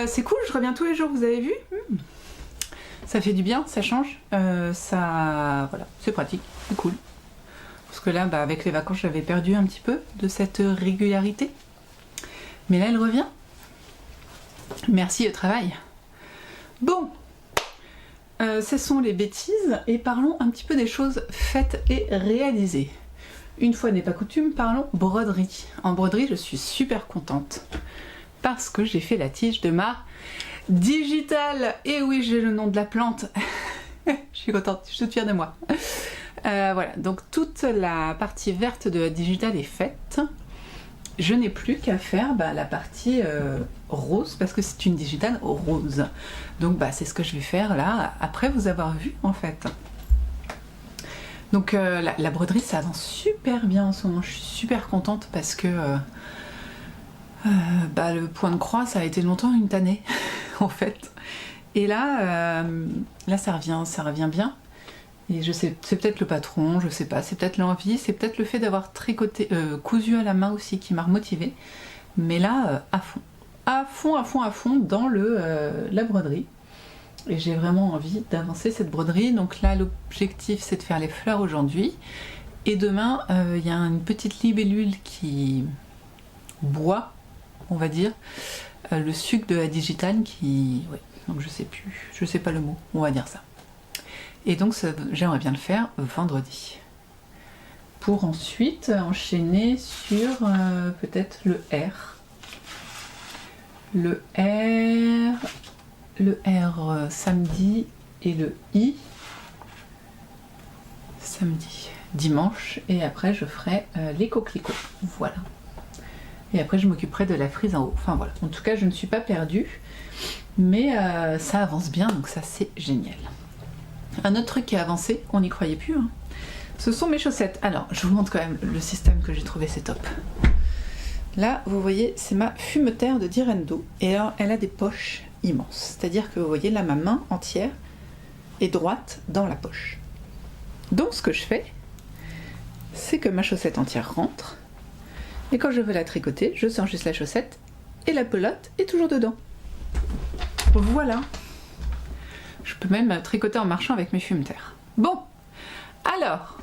C'est cool, je reviens tous les jours, vous avez vu? Ça fait du bien, ça change. Voilà, c'est pratique, c'est cool. Parce que là, avec les vacances, j'avais perdu un petit peu de cette régularité. Mais là, elle revient. Merci au travail. Bon, cessons les bêtises et parlons un petit peu des choses faites et réalisées. Une fois n'est pas coutume, parlons broderie. En broderie, je suis super contente parce que j'ai fait la tige de ma digitale. Et oui, j'ai le nom de la plante. Je suis contente, je suis toute fière de moi. Voilà, donc toute la partie verte de la digitale est faite. Je n'ai plus qu'à faire la partie rose parce que c'est une digitale rose. Donc c'est ce que je vais faire là après vous avoir vu en fait. Donc la broderie ça avance super bien en ce moment, je suis super contente parce que le point de croix ça a été longtemps une tannée en fait. Et là ça revient bien. Et je sais, c'est peut-être le patron, je sais pas, c'est peut-être l'envie, c'est peut-être le fait d'avoir tricoté, cousu à la main aussi qui m'a remotivée. Mais là, à fond dans la broderie. Et j'ai vraiment envie d'avancer cette broderie. Donc là, l'objectif, c'est de faire les fleurs aujourd'hui. Et demain, il y a une petite libellule qui boit, on va dire, le sucre de la digitale qui... Ouais, donc je sais pas le mot, on va dire ça. Et donc j'aimerais bien le faire vendredi. Pour ensuite enchaîner sur peut-être le R. Le R samedi et le I samedi. Dimanche. Et après je ferai les coquelicots. Voilà. Et après je m'occuperai de la frise en haut. Enfin voilà. En tout cas je ne suis pas perdue. Mais ça avance bien donc ça c'est génial. Un autre truc qui a avancé, on n'y croyait plus, hein. Ce sont mes chaussettes. Alors, je vous montre quand même le système que j'ai trouvé, c'est top. Là, vous voyez, c'est ma fumetaire de Direndo. Et alors, elle a des poches immenses. C'est-à-dire que vous voyez, là, ma main entière est droite dans la poche. Donc, ce que je fais, c'est que ma chaussette entière rentre. Et quand je veux la tricoter, je sors juste la chaussette et la pelote est toujours dedans. Voilà. Je peux même tricoter en marchant avec mes fumetaires. Bon, alors,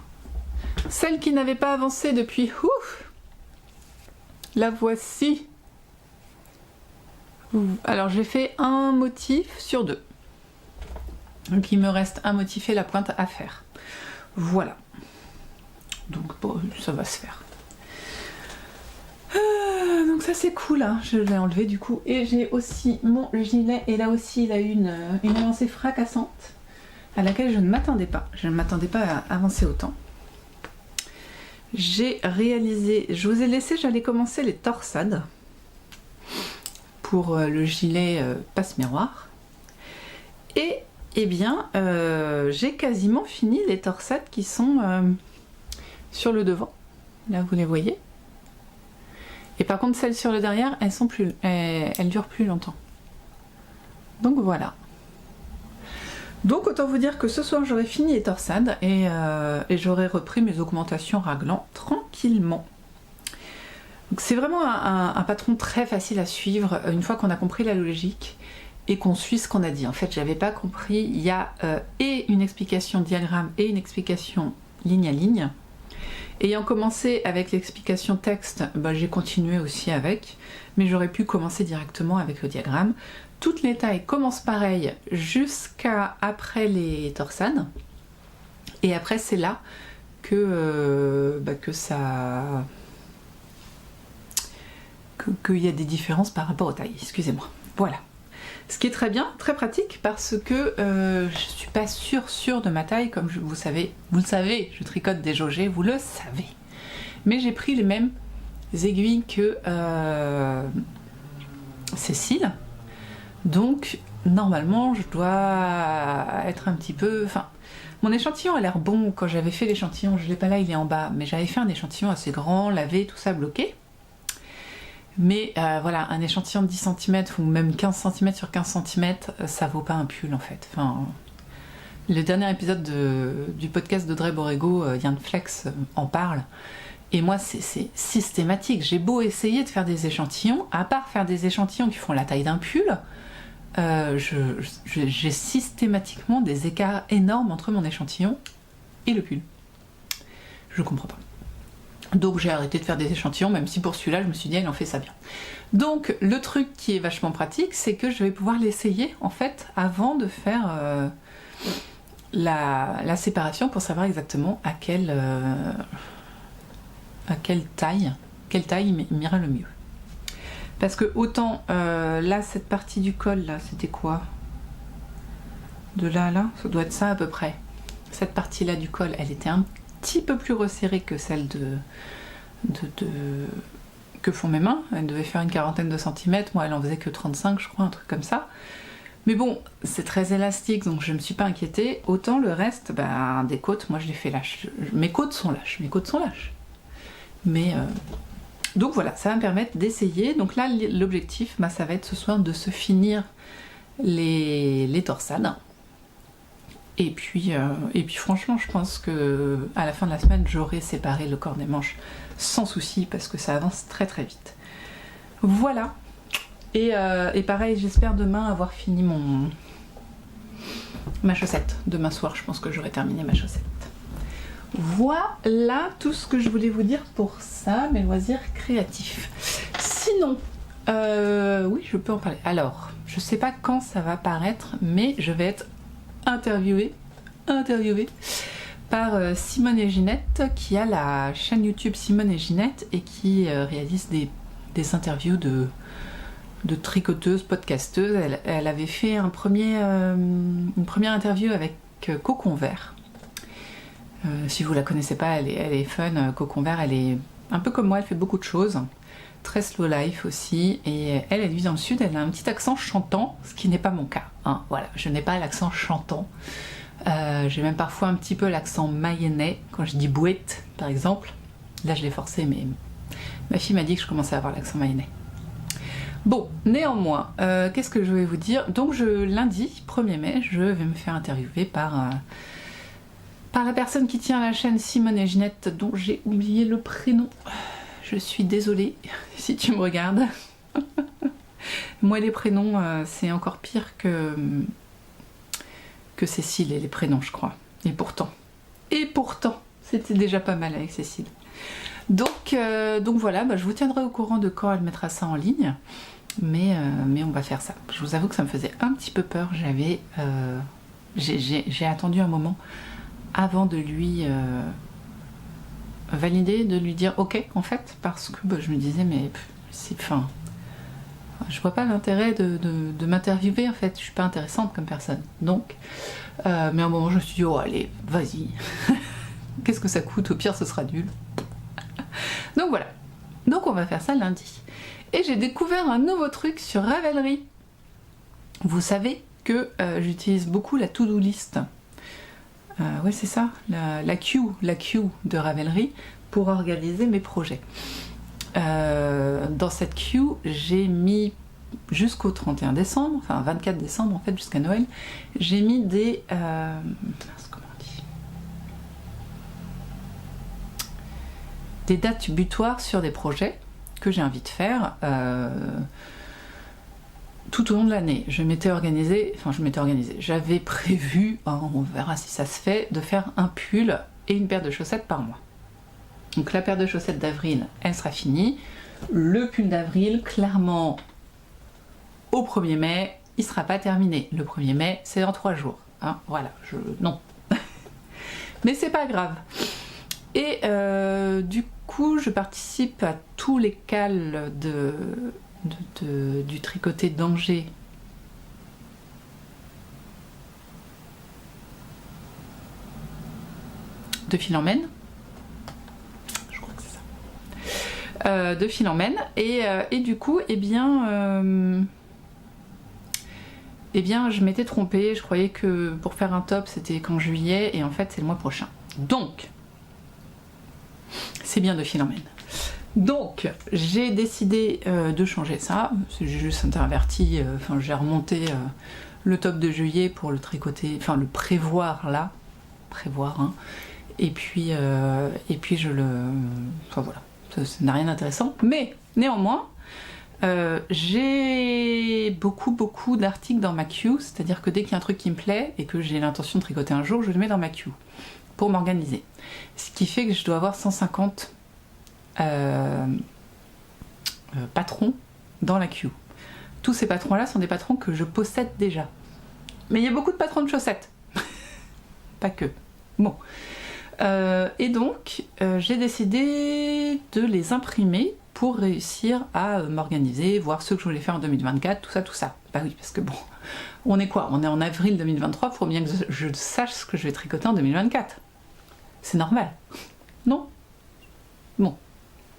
celle qui n'avait pas avancé depuis... la voici. Alors, j'ai fait un motif sur 2. Donc, il me reste un motif et la pointe à faire. Voilà. Donc, bon, ça va se faire. Donc ça c'est cool, hein. Je l'ai enlevé du coup. Et j'ai aussi mon gilet, et là aussi il a eu une avancée fracassante à laquelle je ne m'attendais pas. Je ne m'attendais pas à avancer autant. J'ai réalisé, je vous ai laissé, j'allais commencer les torsades pour le gilet passe-miroir. Et eh bien, j'ai quasiment fini les torsades qui sont sur le devant. Là vous les voyez. Et par contre, celles sur le derrière, elles durent plus longtemps. Donc voilà. Donc autant vous dire que ce soir, j'aurai fini les torsades et j'aurai repris mes augmentations raglant tranquillement. Donc c'est vraiment un patron très facile à suivre une fois qu'on a compris la logique et qu'on suit ce qu'on a dit. En fait, j'avais pas compris. Il y a et une explication diagramme et une explication ligne à ligne. Ayant commencé avec l'explication texte, j'ai continué aussi avec, mais j'aurais pu commencer directement avec le diagramme. Toutes les tailles commencent pareil jusqu'à après les torsades, et après c'est là que qu'il y a des différences par rapport aux tailles, excusez-moi. Voilà. Ce qui est très bien, très pratique, parce que je suis pas sûre de ma taille, comme vous le savez, je tricote des jaugés, vous le savez. Mais j'ai pris les mêmes aiguilles que Cécile, donc normalement je dois être un petit peu... Enfin, mon échantillon a l'air bon. Quand j'avais fait l'échantillon, je l'ai pas là, il est en bas, mais j'avais fait un échantillon assez grand, lavé, tout ça, bloqué. Mais voilà, un échantillon de 10 cm ou même 15 cm sur 15 cm, ça vaut pas un pull en fait. Enfin, le dernier épisode du podcast d'Audrey Borrego, Yann Flex, en parle. Et moi, c'est systématique. J'ai beau essayer de faire des échantillons, à part faire des échantillons qui font la taille d'un pull, j'ai systématiquement des écarts énormes entre mon échantillon et le pull. Je comprends pas. Donc j'ai arrêté de faire des échantillons, même si pour celui-là, je me suis dit, elle en fait ça bien. Donc le truc qui est vachement pratique, c'est que je vais pouvoir l'essayer, en fait, avant de faire la séparation pour savoir exactement à quelle taille m'ira le mieux. Parce que autant, là, cette partie du col, là, c'était quoi? De là à là, ça doit être ça à peu près. Cette partie-là du col, elle était un petit peu plus resserrée que celle que font mes mains. Elle devait faire une quarantaine de centimètres, moi elle en faisait que 35 je crois, un truc comme ça. Mais bon, c'est très élastique, donc je me suis pas inquiétée. Autant le reste, des côtes, moi je les fais lâches. Mes côtes sont lâches. Mais donc voilà, ça va me permettre d'essayer. Donc là, l'objectif, ça va être ce soir de se finir les torsades. Et puis franchement, je pense que à la fin de la semaine, j'aurai séparé le corps des manches sans souci parce que ça avance très très vite. Voilà. Et pareil, j'espère demain avoir fini ma chaussette. Demain soir, je pense que j'aurai terminé ma chaussette. Voilà tout ce que je voulais vous dire pour ça, mes loisirs créatifs. Sinon, oui, je peux en parler. Alors, je sais pas quand ça va paraître, mais je vais être interviewée par Simone et Ginette, qui a la chaîne YouTube Simone et Ginette et qui réalise des interviews de tricoteuses, podcasteuses. Elle avait fait une première interview avec Cocon Vert. Si vous la connaissez pas, elle est fun. Cocon Vert, elle est un peu comme moi, elle fait beaucoup de choses. Très slow life aussi, et elle vit dans le sud, elle a un petit accent chantant, ce qui n'est pas mon cas, hein. Voilà, je n'ai pas l'accent chantant, j'ai même parfois un petit peu l'accent mayennais, quand je dis bouette par exemple, là je l'ai forcé, mais ma fille m'a dit que je commençais à avoir l'accent mayennais. Bon, néanmoins, qu'est-ce que je vais vous dire? Donc lundi 1er mai, je vais me faire interviewer par la personne qui tient la chaîne Simone et Ginette, dont j'ai oublié le prénom. Je suis désolée si tu me regardes. Moi, les prénoms, c'est encore pire que Cécile et les prénoms, je crois. Et pourtant, c'était déjà pas mal avec Cécile. Donc voilà, je vous tiendrai au courant de quand elle mettra ça en ligne. Mais on va faire ça. Je vous avoue que ça me faisait un petit peu peur. J'ai attendu un moment avant de lui... valider, de lui dire ok en fait, parce que je me disais mais je vois pas l'intérêt de m'interviewer en fait, je suis pas intéressante comme personne, donc mais à un moment je me suis dit oh allez vas-y qu'est-ce que ça coûte, au pire ce sera nul. Donc voilà, donc on va faire ça lundi. Et j'ai découvert un nouveau truc sur Ravelry. Vous savez que j'utilise beaucoup la to-do list. Ouais, c'est ça, la queue de Ravelry pour organiser mes projets. Dans cette queue, j'ai mis jusqu'au 31 décembre, enfin 24 décembre en fait, jusqu'à Noël, j'ai mis des... comment on dit, des dates butoirs sur des projets que j'ai envie de faire tout au long de l'année. J'avais prévu, on verra si ça se fait, de faire un pull et une paire de chaussettes par mois. Donc la paire de chaussettes d'avril, elle sera finie. Le pull d'avril, clairement, au 1er mai, il sera pas terminé. Le 1er mai, c'est dans 3 jours. Hein, voilà, non. Mais c'est pas grave. Et du coup, je participe à tous les cals du tricoté d'Angers de fil en mène, je crois que c'est ça, de fil en mène, et du coup eh bien eh bien je m'étais trompée, je croyais que pour faire un top c'était qu'en juillet et en fait c'est le mois prochain. Donc, c'est bien de fil en main. Donc, j'ai décidé de changer ça, j'ai juste interverti, enfin j'ai remonté le top de juillet pour le tricoter, enfin le prévoir là, hein, et puis je le... Enfin voilà, ça n'a rien d'intéressant, mais néanmoins, j'ai beaucoup d'articles dans ma queue, c'est-à-dire que dès qu'il y a un truc qui me plaît et que j'ai l'intention de tricoter un jour, je le mets dans ma queue pour m'organiser. Ce qui fait que je dois avoir 150 patrons dans la queue. Tous ces patrons là sont des patrons que je possède déjà. Mais il y a beaucoup de patrons de chaussettes. Pas que. Bon. Et donc, j'ai décidé de les imprimer pour réussir à m'organiser, voir ce que je voulais faire en 2024, tout ça. Bah oui, parce que bon, on est quoi? On est en avril 2023, il faut bien que je sache ce que je vais tricoter en 2024. C'est normal. Non? Bon.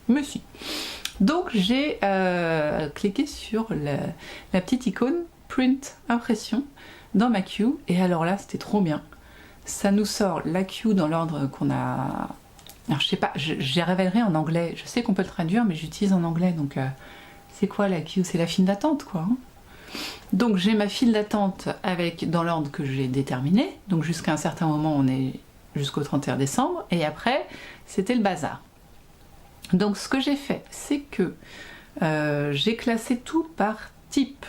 Mais si. Donc j'ai cliqué sur la petite icône print impression dans ma queue, et alors là c'était trop bien. Ça nous sort la queue dans l'ordre qu'on a... Alors je sais pas, j'ai révélerai en anglais, je sais qu'on peut le traduire mais j'utilise en anglais, donc c'est quoi la queue? C'est la file d'attente quoi. Hein. Donc j'ai ma file d'attente avec dans l'ordre que j'ai déterminé, donc jusqu'à un certain moment on est jusqu'au 31 décembre, et après c'était le bazar. Donc ce que j'ai fait, c'est que j'ai classé tout par type.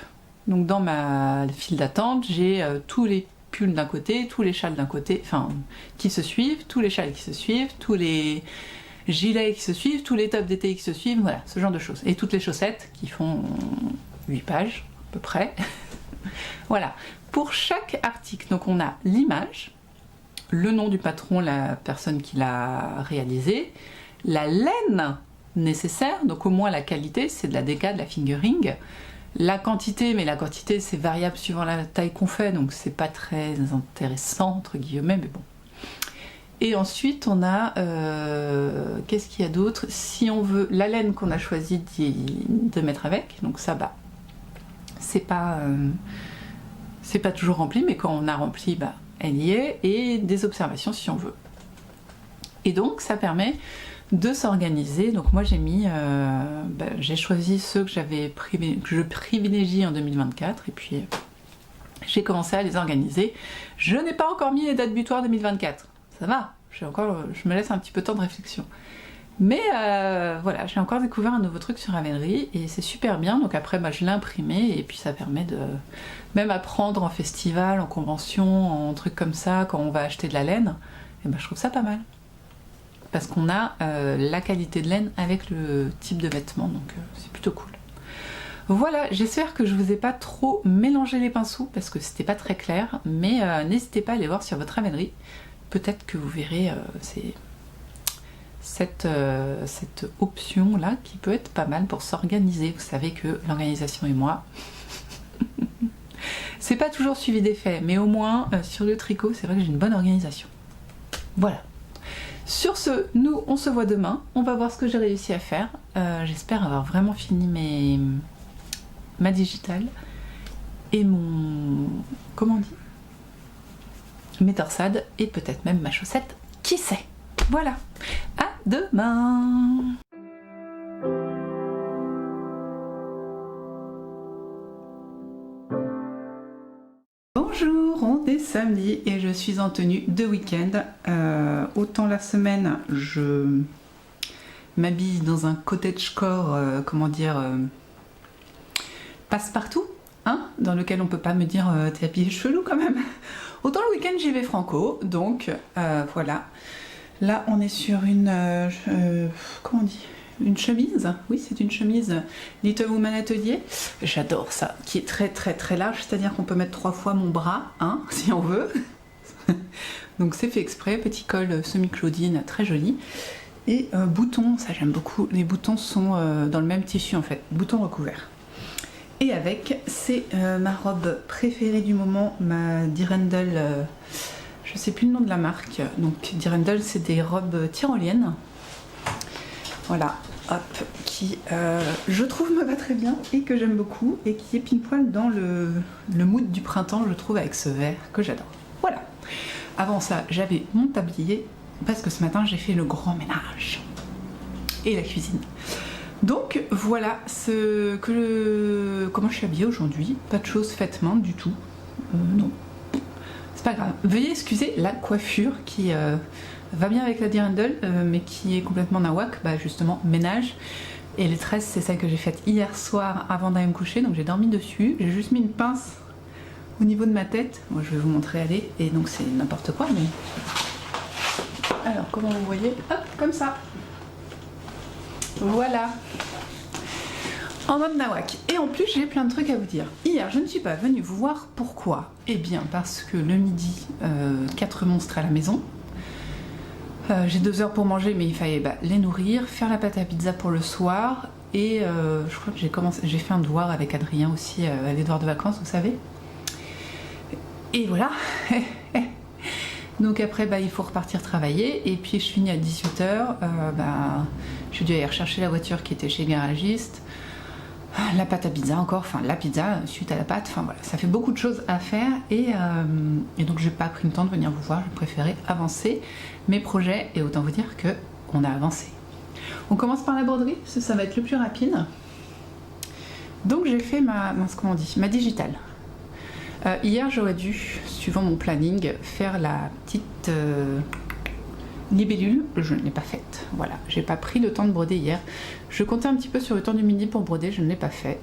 Donc dans ma file d'attente, j'ai tous les pulls d'un côté, tous les châles d'un côté, enfin qui se suivent, tous les châles qui se suivent, tous les gilets qui se suivent, tous les tops d'été qui se suivent, voilà, ce genre de choses. Et toutes les chaussettes qui font 8 pages à peu près. Voilà, pour chaque article, donc on a l'image, le nom du patron, la personne qui l'a réalisé, la laine nécessaire, donc au moins la qualité, c'est de la DK, de la fingering, la quantité, mais la quantité c'est variable suivant la taille qu'on fait, donc c'est pas très intéressant entre guillemets, mais bon. Et ensuite on a, qu'est-ce qu'il y a d'autre? Si on veut, la laine qu'on a choisi de mettre avec, donc ça bah, c'est pas toujours rempli, mais quand on a rempli, bah, elle y est, et des observations si on veut. Et donc ça permet de s'organiser. Donc moi j'ai mis, j'ai choisi ceux que je privilégie en 2024, et puis j'ai commencé à les organiser. Je n'ai pas encore mis les dates butoirs 2024, ça va, je me laisse un petit peu de temps de réflexion. Mais voilà, j'ai encore découvert un nouveau truc sur Ravelry et c'est super bien. Donc après je l'ai imprimé et puis ça permet de même apprendre en festival, en convention, en trucs comme ça, quand on va acheter de la laine, et je trouve ça pas mal. Parce qu'on a la qualité de laine avec le type de vêtement, donc c'est plutôt cool. Voilà, j'espère que je vous ai pas trop mélangé les pinceaux parce que c'était pas très clair, mais n'hésitez pas à aller voir sur votre Ravelry. Peut-être que vous verrez cette option là qui peut être pas mal pour s'organiser. Vous savez que l'organisation et moi, c'est pas toujours suivi des faits, mais au moins sur le tricot, c'est vrai que j'ai une bonne organisation. Voilà. Sur ce, nous on se voit demain, on va voir ce que j'ai réussi à faire. J'espère avoir vraiment fini ma digitale et mon... comment on dit, mes torsades et peut-être même ma chaussette, qui sait. Voilà, à demain. Bonjour, on est samedi et je suis en tenue de week-end. Autant la semaine, je m'habille dans un cottagecore, comment dire, passe-partout, hein, dans lequel on peut pas me dire t'es habillé chelou quand même. Autant le week-end j'y vais franco, donc voilà. Là on est sur une, comment on dit, une chemise, oui c'est une chemise Little Woman Atelier, j'adore ça, qui est très large, c'est-à-dire qu'on peut mettre 3 fois mon bras, hein, si on veut. Donc c'est fait exprès, petit col semi-claudine, très joli. Et boutons, ça j'aime beaucoup, les boutons sont dans le même tissu en fait, boutons recouverts. Et avec, c'est ma robe préférée du moment, ma Dirndl, je sais plus le nom de la marque, donc Dirndl c'est des robes tyroliennes. Voilà, hop, qui je trouve me va très bien et que j'aime beaucoup et qui est pile poil dans le mood du printemps, je trouve, avec ce vert que j'adore. Voilà. Avant ça, j'avais mon tablier parce que ce matin j'ai fait le grand ménage et la cuisine. Donc voilà comment je suis habillée aujourd'hui. Pas de choses faites main du tout. Non, c'est pas grave. Veuillez excuser la coiffure qui va bien avec la dirndl, mais qui est complètement nawak. Bah justement, ménage. Et les tresses, c'est celle que j'ai faite hier soir avant d'aller me coucher. Donc j'ai dormi dessus. J'ai juste mis une pince au niveau de ma tête. Moi, je vais vous montrer aller. Et donc c'est n'importe quoi, mais... Alors, comment vous voyez? Hop, comme ça. Voilà. En mode nawak. Et en plus, j'ai plein de trucs à vous dire. Hier, je ne suis pas venue vous voir. Pourquoi? Eh bien, parce que le midi, 4 monstres à la maison. J'ai 2 heures pour manger, mais il fallait les nourrir, faire la pâte à pizza pour le soir. Et je crois que j'ai fait un devoir avec Adrien aussi, à devoirs de vacances, vous savez. Et voilà. Donc après, il faut repartir travailler. Et puis je finis à 18h. J'ai dû aller rechercher la voiture qui était chez le garagiste. La pâte à pizza encore, enfin la pizza suite à la pâte. Enfin voilà, ça fait beaucoup de choses à faire. Et donc j'ai pas pris le temps de venir vous voir. Je préférais avancer mes projets. Et autant vous dire qu'on a avancé. On commence par la broderie, ça va être le plus rapide. Donc j'ai fait ma digitale. Hier, j'aurais dû, suivant mon planning, faire la petite libellule. Je ne l'ai pas faite. Voilà, j'ai pas pris le temps de broder hier. Je comptais un petit peu sur le temps du midi pour broder, je ne l'ai pas fait.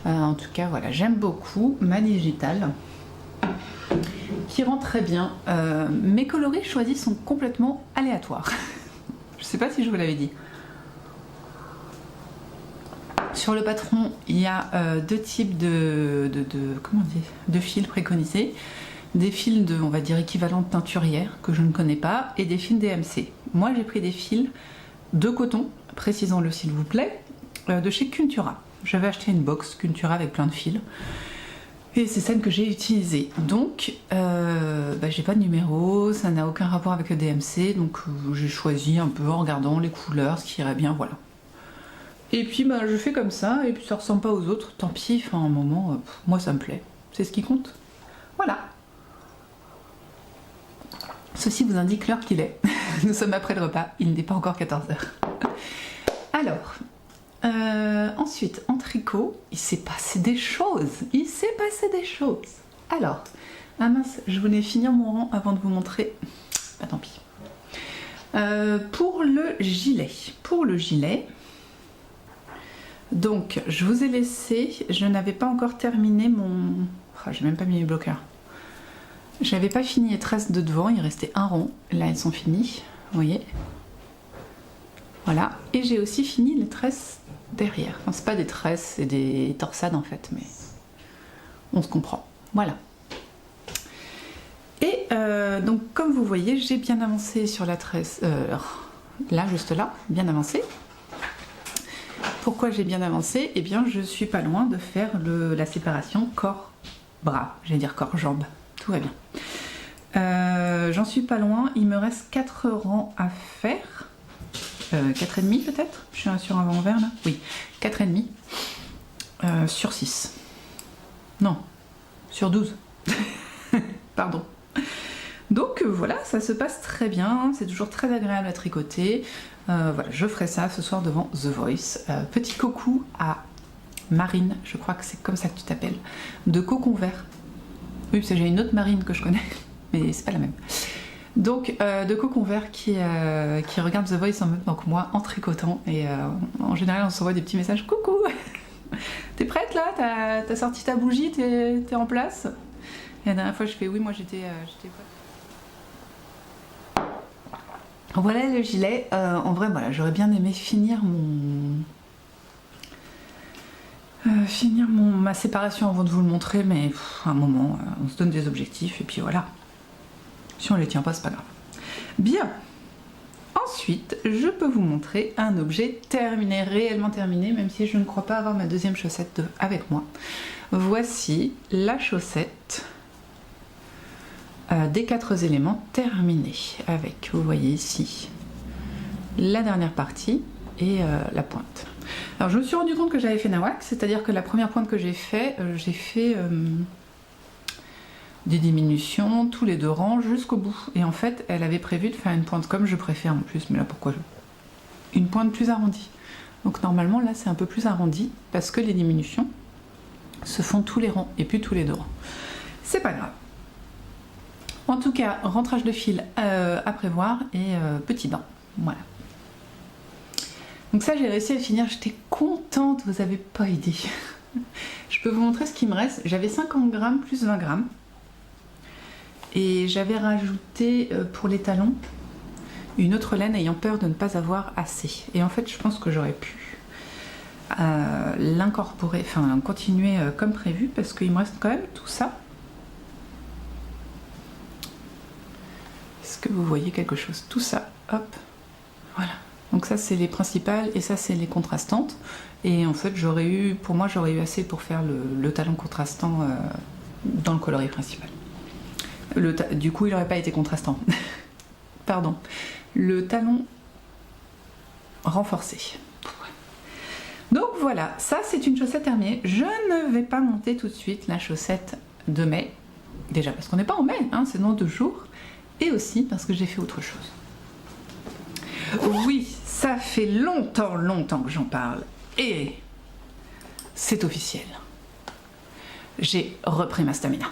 En tout cas, voilà, j'aime beaucoup ma digitale qui rend très bien. Mes coloris choisis sont complètement aléatoires. Je sais pas si je vous l'avais dit. Sur le patron, il y a 2 types de fils préconisés. Des fils on va dire, équivalents de teinturière, que je ne connais pas, et des fils DMC. Moi, j'ai pris des fils de coton, précisons-le s'il vous plaît, de chez Cultura. J'avais acheté une box Cultura avec plein de fils, et c'est celle que j'ai utilisée. Donc, j'ai pas de numéro, ça n'a aucun rapport avec le DMC, donc j'ai choisi un peu en regardant les couleurs, ce qui irait bien, voilà. Et puis je fais comme ça, et puis ça ressemble pas aux autres, tant pis, enfin un moment, moi ça me plaît, c'est ce qui compte. Voilà. Ceci vous indique l'heure qu'il est. Nous sommes après le repas, il n'est pas encore 14h. Alors, ensuite, en tricot, il s'est passé des choses. Alors, ah mince, je voulais finir mon rang avant de vous montrer. Tant pis. Pour le gilet, donc je vous ai laissé, je n'avais pas encore terminé mon... j'ai même pas mis les bloqueurs. J'avais pas fini les tresses de devant, il restait un rond. Là, elles sont finies, vous voyez. Voilà. Et j'ai aussi fini les tresses derrière. Enfin, c'est pas des tresses, c'est des torsades en fait, mais on se comprend. Voilà. Et donc, comme vous voyez, j'ai bien avancé sur la tresse. Là, juste là, bien avancé. Pourquoi j'ai bien avancé? Eh bien, je suis pas loin de faire la séparation corps-bras. J'allais dire corps-jambes. Tout va bien. J'en suis pas loin, il me reste 4 rangs à faire. 4,5 peut-être? Je suis sur un rang vert là? Oui, 4,5 sur 6. Non, sur 12. Pardon. Donc voilà, ça se passe très bien, c'est toujours très agréable à tricoter. Voilà, je ferai ça ce soir devant The Voice. Petit coucou à Marine, je crois que c'est comme ça que tu t'appelles, de Cocon Vert. Oui, parce que j'ai une autre Marine que je connais, mais c'est pas la même. Donc, de Cocon Vert qui regarde The Voice en même temps que moi, en tricotant. Et en général, on s'envoie des petits messages. Coucou, t'es prête là? T'as sorti ta bougie? T'es en place? Et la dernière fois, je fais oui, moi j'étais prête. Voilà le gilet. En vrai, voilà, j'aurais bien aimé finir ma séparation avant de vous le montrer, mais à un moment, on se donne des objectifs et puis voilà. Si on les tient pas, c'est pas grave. Bien. Ensuite, je peux vous montrer un objet terminé, réellement terminé, même si je ne crois pas avoir ma deuxième chaussette avec moi. Voici la chaussette des 4 éléments terminée avec, vous voyez ici, la dernière partie et la pointe. Alors je me suis rendu compte que j'avais fait nawak, c'est-à-dire que la première pointe que j'ai fait des diminutions tous les 2 rangs jusqu'au bout. Et en fait, elle avait prévu de faire une pointe comme je préfère en plus, mais là pourquoi une pointe plus arrondie. Donc normalement là c'est un peu plus arrondi parce que les diminutions se font tous les rangs et plus tous les 2 rangs. C'est pas grave. En tout cas, rentrage de fil à prévoir et petit bain. Voilà. Donc ça j'ai réussi à le finir, j'étais contente, vous avez pas idée. Je peux vous montrer ce qui me reste. J'avais 50 grammes plus 20 grammes. Et j'avais rajouté pour les talons une autre laine ayant peur de ne pas avoir assez. Et en fait je pense que j'aurais pu l'incorporer, enfin continuer comme prévu parce qu'il me reste quand même tout ça. Est-ce que vous voyez quelque chose? Tout ça, hop, voilà. Donc ça c'est les principales et ça c'est les contrastantes. Et en fait pour moi j'aurais eu assez pour faire le talon contrastant dans le coloris principal. Du coup il n'aurait pas été contrastant. Pardon. Le talon renforcé. Donc voilà, ça c'est une chaussette terminée. Je ne vais pas monter tout de suite la chaussette de mai. Déjà parce qu'on n'est pas en mai, hein, c'est dans 2 jours. Et aussi parce que j'ai fait autre chose. Oui, ça fait longtemps que j'en parle. Et c'est officiel. J'ai repris ma stamina.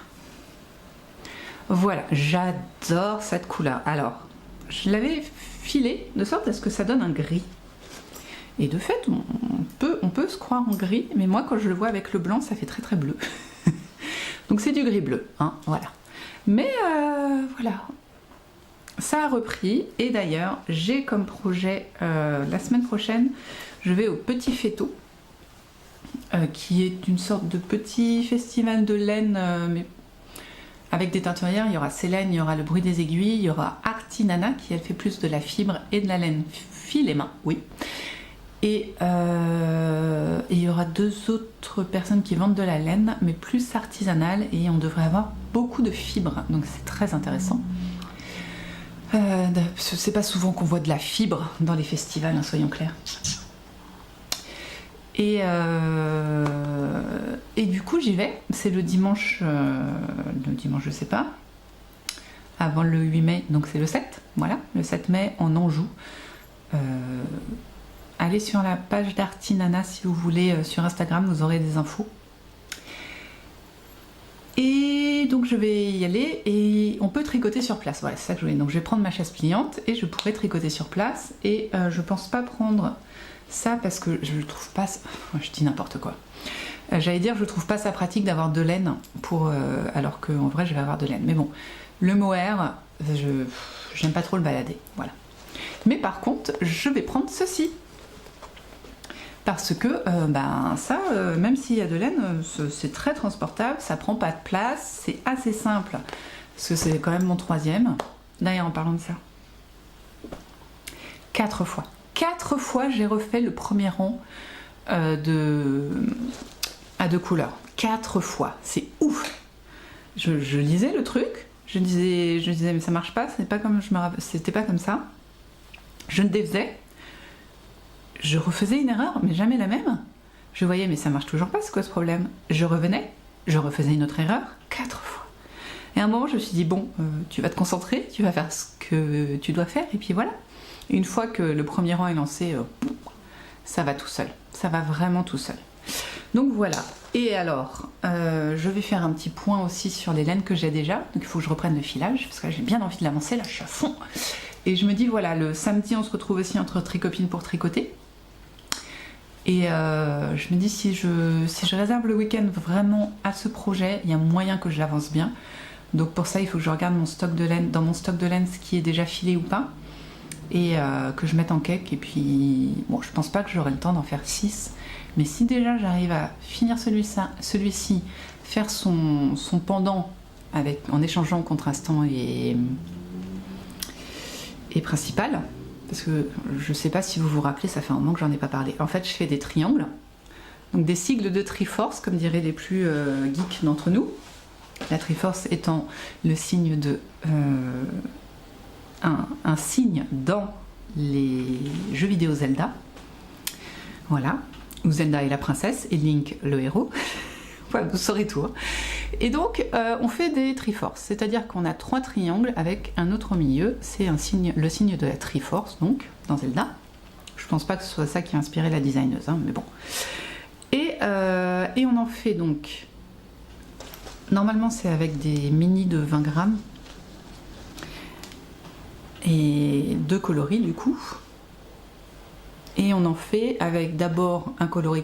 Voilà, j'adore cette couleur. Alors, je l'avais filée de sorte à ce que ça donne un gris. Et de fait, on peut se croire en gris, mais moi quand je le vois avec le blanc, ça fait très bleu. Donc c'est du gris bleu, hein, voilà. Mais voilà, ça a repris. Et d'ailleurs, j'ai comme projet, la semaine prochaine, je vais au Petit Féto, qui est une sorte de petit festival de laine, mais avec des teinturières. Il y aura Célène, il y aura le bruit des aiguilles, il y aura Artinana qui elle fait plus de la fibre et de la laine fil et main, oui. Et il y aura 2 autres personnes qui vendent de la laine, mais plus artisanale, et on devrait avoir beaucoup de fibres, donc c'est très intéressant. C'est pas souvent qu'on voit de la fibre dans les festivals, hein, soyons clairs. Et du coup j'y vais, c'est le dimanche je sais pas, avant le 8 mai, donc c'est le 7, voilà, le 7 mai en Anjou. Allez sur la page d'Artinana si vous voulez, sur Instagram, vous aurez des infos. Et donc je vais y aller et on peut tricoter sur place, voilà c'est ça que je voulais. Donc je vais prendre ma chaise pliante et je pourrai tricoter sur place. Et je pense pas prendre ça parce que je trouve pas, je dis n'importe quoi. J'allais dire je trouve pas ça pratique d'avoir de laine pour, alors qu'en vrai je vais avoir de laine. Mais bon, le mohair, j'aime pas trop le balader, voilà. Mais par contre je vais prendre ceci. Parce que ça, même s'il y a de laine, c'est très transportable, ça prend pas de place, c'est assez simple, parce que c'est quand même mon 3e. D'ailleurs, en parlant de ça, 4 fois. 4 fois, j'ai refait le premier rang à 2 couleurs. 4 fois, c'est ouf. Je lisais le truc, je disais mais ça marche pas, c'était pas comme ça. Je le défaisais. Je refaisais une erreur, mais jamais la même. Je voyais, mais ça marche toujours pas, c'est quoi ce problème? Je revenais, je refaisais une autre erreur, 4 fois. Et à un moment, je me suis dit, bon, tu vas te concentrer, tu vas faire ce que tu dois faire, et puis voilà. Une fois que le premier rang est lancé, ça va tout seul. Ça va vraiment tout seul. Donc voilà. Et alors, je vais faire un petit point aussi sur les laines que j'ai déjà. Donc il faut que je reprenne le filage, parce que là, j'ai bien envie de l'avancer, là, je suis à fond. Et je me dis, voilà, le samedi, on se retrouve aussi entre tricopines pour tricoter. Et je me dis si je réserve le week-end vraiment à ce projet, il y a moyen que je l'avance bien. Donc pour ça il faut que je regarde mon stock de laine, dans mon stock de laine ce qui est déjà filé ou pas. Et que je mette en cake. Et puis bon, je pense pas que j'aurai le temps d'en faire 6. Mais si déjà j'arrive à finir celui-ci, faire son pendant en échangeant contrastant et principal. Parce que je sais pas si vous vous rappelez, ça fait un moment que j'en ai pas parlé. En fait, je fais des triangles, donc des sigles de Triforce, comme diraient les plus geeks d'entre nous. La Triforce étant le signe de un signe dans les jeux vidéo Zelda. Voilà, où Zelda est la princesse et Link le héros. Voilà, vous saurez tout. Hein. Et donc, on fait des Triforce, c'est-à-dire qu'on a 3 triangles avec un autre au milieu. C'est le signe de la Triforce, donc, dans Zelda. Je pense pas que ce soit ça qui a inspiré la designeuse, hein, mais bon. Et on en fait donc... Normalement, c'est avec des mini de 20 grammes. Et 2 coloris, du coup. Et on en fait avec d'abord un coloris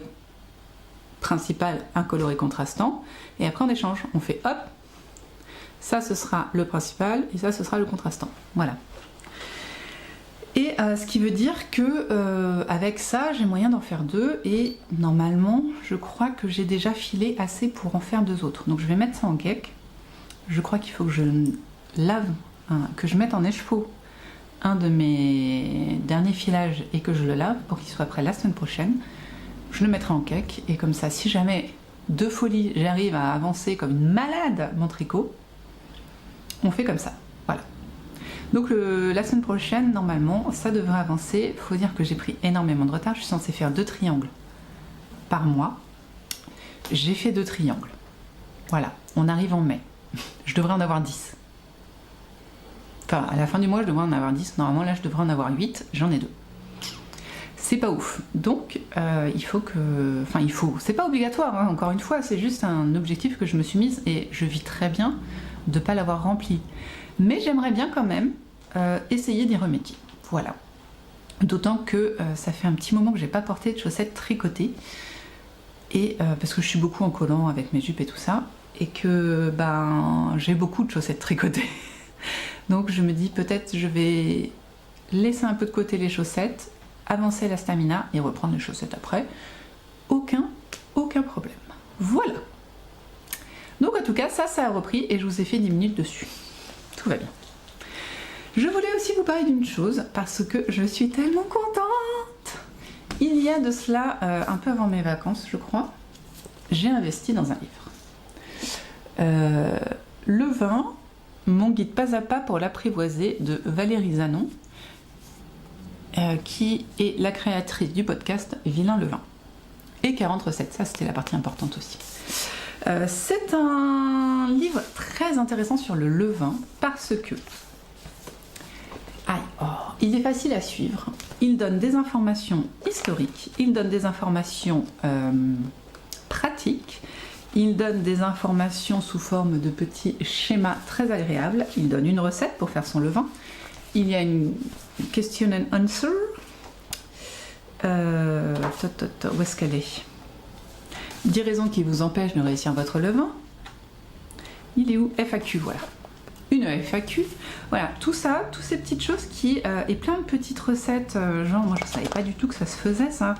principal, un coloris contrastant. Et après, on échange. On fait hop, ça, ce sera le principal, et ça, ce sera le contrastant. Voilà. Et ce qui veut dire que avec ça, j'ai moyen d'en faire 2. Et normalement, je crois que j'ai déjà filé assez pour en faire 2 autres. Donc je vais mettre ça en cake. Je crois qu'il faut que je lave, que je mette en écheveau un de mes derniers filages et que je le lave pour qu'il soit prêt la semaine prochaine. Je le mettrai en cake. Et comme ça, si jamais de folie, j'arrive à avancer comme une malade mon tricot, on fait comme ça. Voilà. Donc la semaine prochaine, normalement, ça devrait avancer. Il faut dire que j'ai pris énormément de retard. Je suis censée faire 2 triangles par mois. J'ai fait 2 triangles. Voilà, on arrive en mai. Je devrais en avoir 10. Enfin, à la fin du mois, je devrais en avoir 10. Normalement, là, je devrais en avoir 8. J'en ai 2. C'est pas ouf. Donc, il faut que... Enfin, il faut... C'est pas obligatoire, hein, encore une fois. C'est juste un objectif que je me suis mise et je vis très bien de ne pas l'avoir rempli. Mais j'aimerais bien quand même essayer d'y remédier. Voilà. D'autant que ça fait un petit moment que j'ai pas porté de chaussettes tricotées. Et parce que je suis beaucoup en collant avec mes jupes et tout ça. Et que j'ai beaucoup de chaussettes tricotées. Donc je me dis peut-être je vais laisser un peu de côté les chaussettes, avancer la stamina et reprendre les chaussettes après. Aucun problème. Voilà. Donc en tout cas, ça a repris et je vous ai fait 10 minutes dessus. Tout va bien. Je voulais aussi vous parler d'une chose parce que je suis tellement contente. Il y a de cela un peu avant mes vacances, je crois, j'ai investi dans un livre. Le vin, mon guide pas à pas pour l'apprivoiser de Valérie Zanon, qui est la créatrice du podcast Vilain le vin. Et 40 recettes, ça c'était la partie importante aussi. C'est un livre très intéressant sur le levain parce que il est facile à suivre. Il donne des informations historiques, il donne des informations pratiques, il donne des informations sous forme de petits schémas très agréables, il donne une recette pour faire son levain, il y a une question and answer. Où est-ce qu'elle est ? 10 raisons qui vous empêchent de réussir votre levain. Il est où ? FAQ, voilà. Une FAQ. Voilà, tout ça, toutes ces petites choses qui... et plein de petites recettes, genre, moi je savais pas du tout que ça se faisait, ça.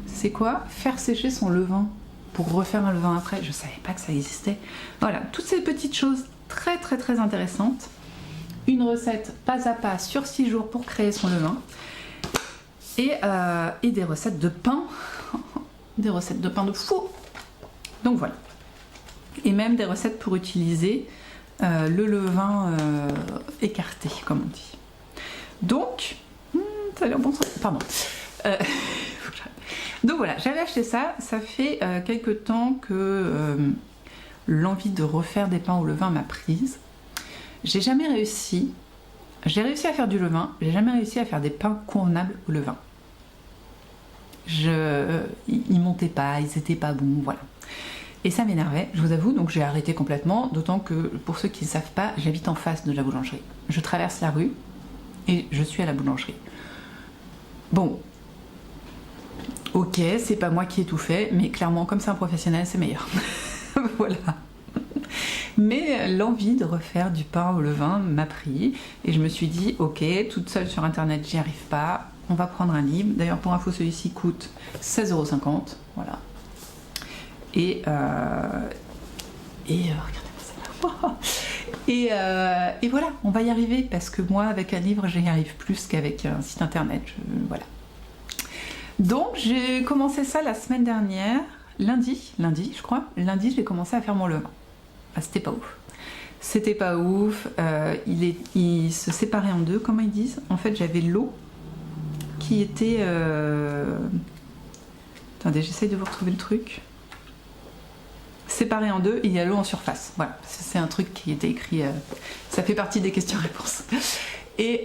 C'est quoi ? Faire sécher son levain pour refaire un levain après. Je savais pas que ça existait. Voilà, toutes ces petites choses très très très intéressantes. Une recette pas à pas sur 6 jours pour créer son levain. Et des recettes de pain. Des recettes de pain de fou. Donc voilà. Et même des recettes pour utiliser le levain écarté, comme on dit. Donc, ça a l'air bon. Pardon. Donc voilà, j'avais acheté ça. Ça fait quelques temps que l'envie de refaire des pains au levain m'a prise. J'ai jamais réussi. J'ai réussi à faire du levain. J'ai jamais réussi à faire des pains convenables au levain. Ils montaient pas, ils étaient pas bons, voilà. Et ça m'énervait, je vous avoue, donc j'ai arrêté complètement, d'autant que, pour ceux qui ne savent pas, j'habite en face de la boulangerie. Je traverse la rue et je suis à la boulangerie. Bon, ok, c'est pas moi qui ai tout fait, mais clairement, comme c'est un professionnel, c'est meilleur. Voilà. Mais l'envie de refaire du pain au levain m'a pris, et je me suis dit, ok, toute seule sur internet, j'y arrive pas, on va prendre un livre. D'ailleurs, pour info, celui-ci coûte 16,50 €, voilà. Et regardez-moi ça. Et voilà, on va y arriver parce que moi, avec un livre, j'y arrive plus qu'avec un site internet. Voilà. Donc, j'ai commencé ça la semaine dernière, lundi, je crois. Lundi, j'ai commencé à faire mon levain. Ah, c'était pas ouf. C'était pas ouf. Il se séparait en deux, comment ils disent. En fait, j'avais l'eau qui était Attendez, j'essaye de vous retrouver le truc. Séparé en deux, il y a l'eau en surface. Voilà, c'est un truc qui était écrit, ça fait partie des questions-réponses. Et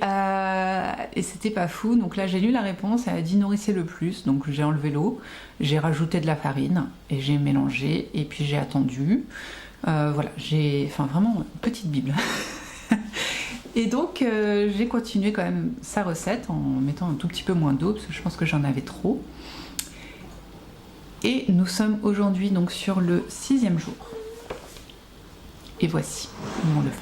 c'était pas fou, donc là j'ai lu la réponse, elle a dit nourrissez le plus, donc j'ai enlevé l'eau, j'ai rajouté de la farine, et j'ai mélangé, et puis j'ai attendu. Voilà, enfin vraiment une petite bible. Et donc j'ai continué quand même sa recette en mettant un tout petit peu moins d'eau, parce que je pense que j'en avais trop. Et nous sommes aujourd'hui donc sur le 6e jour. Et voici mon levain.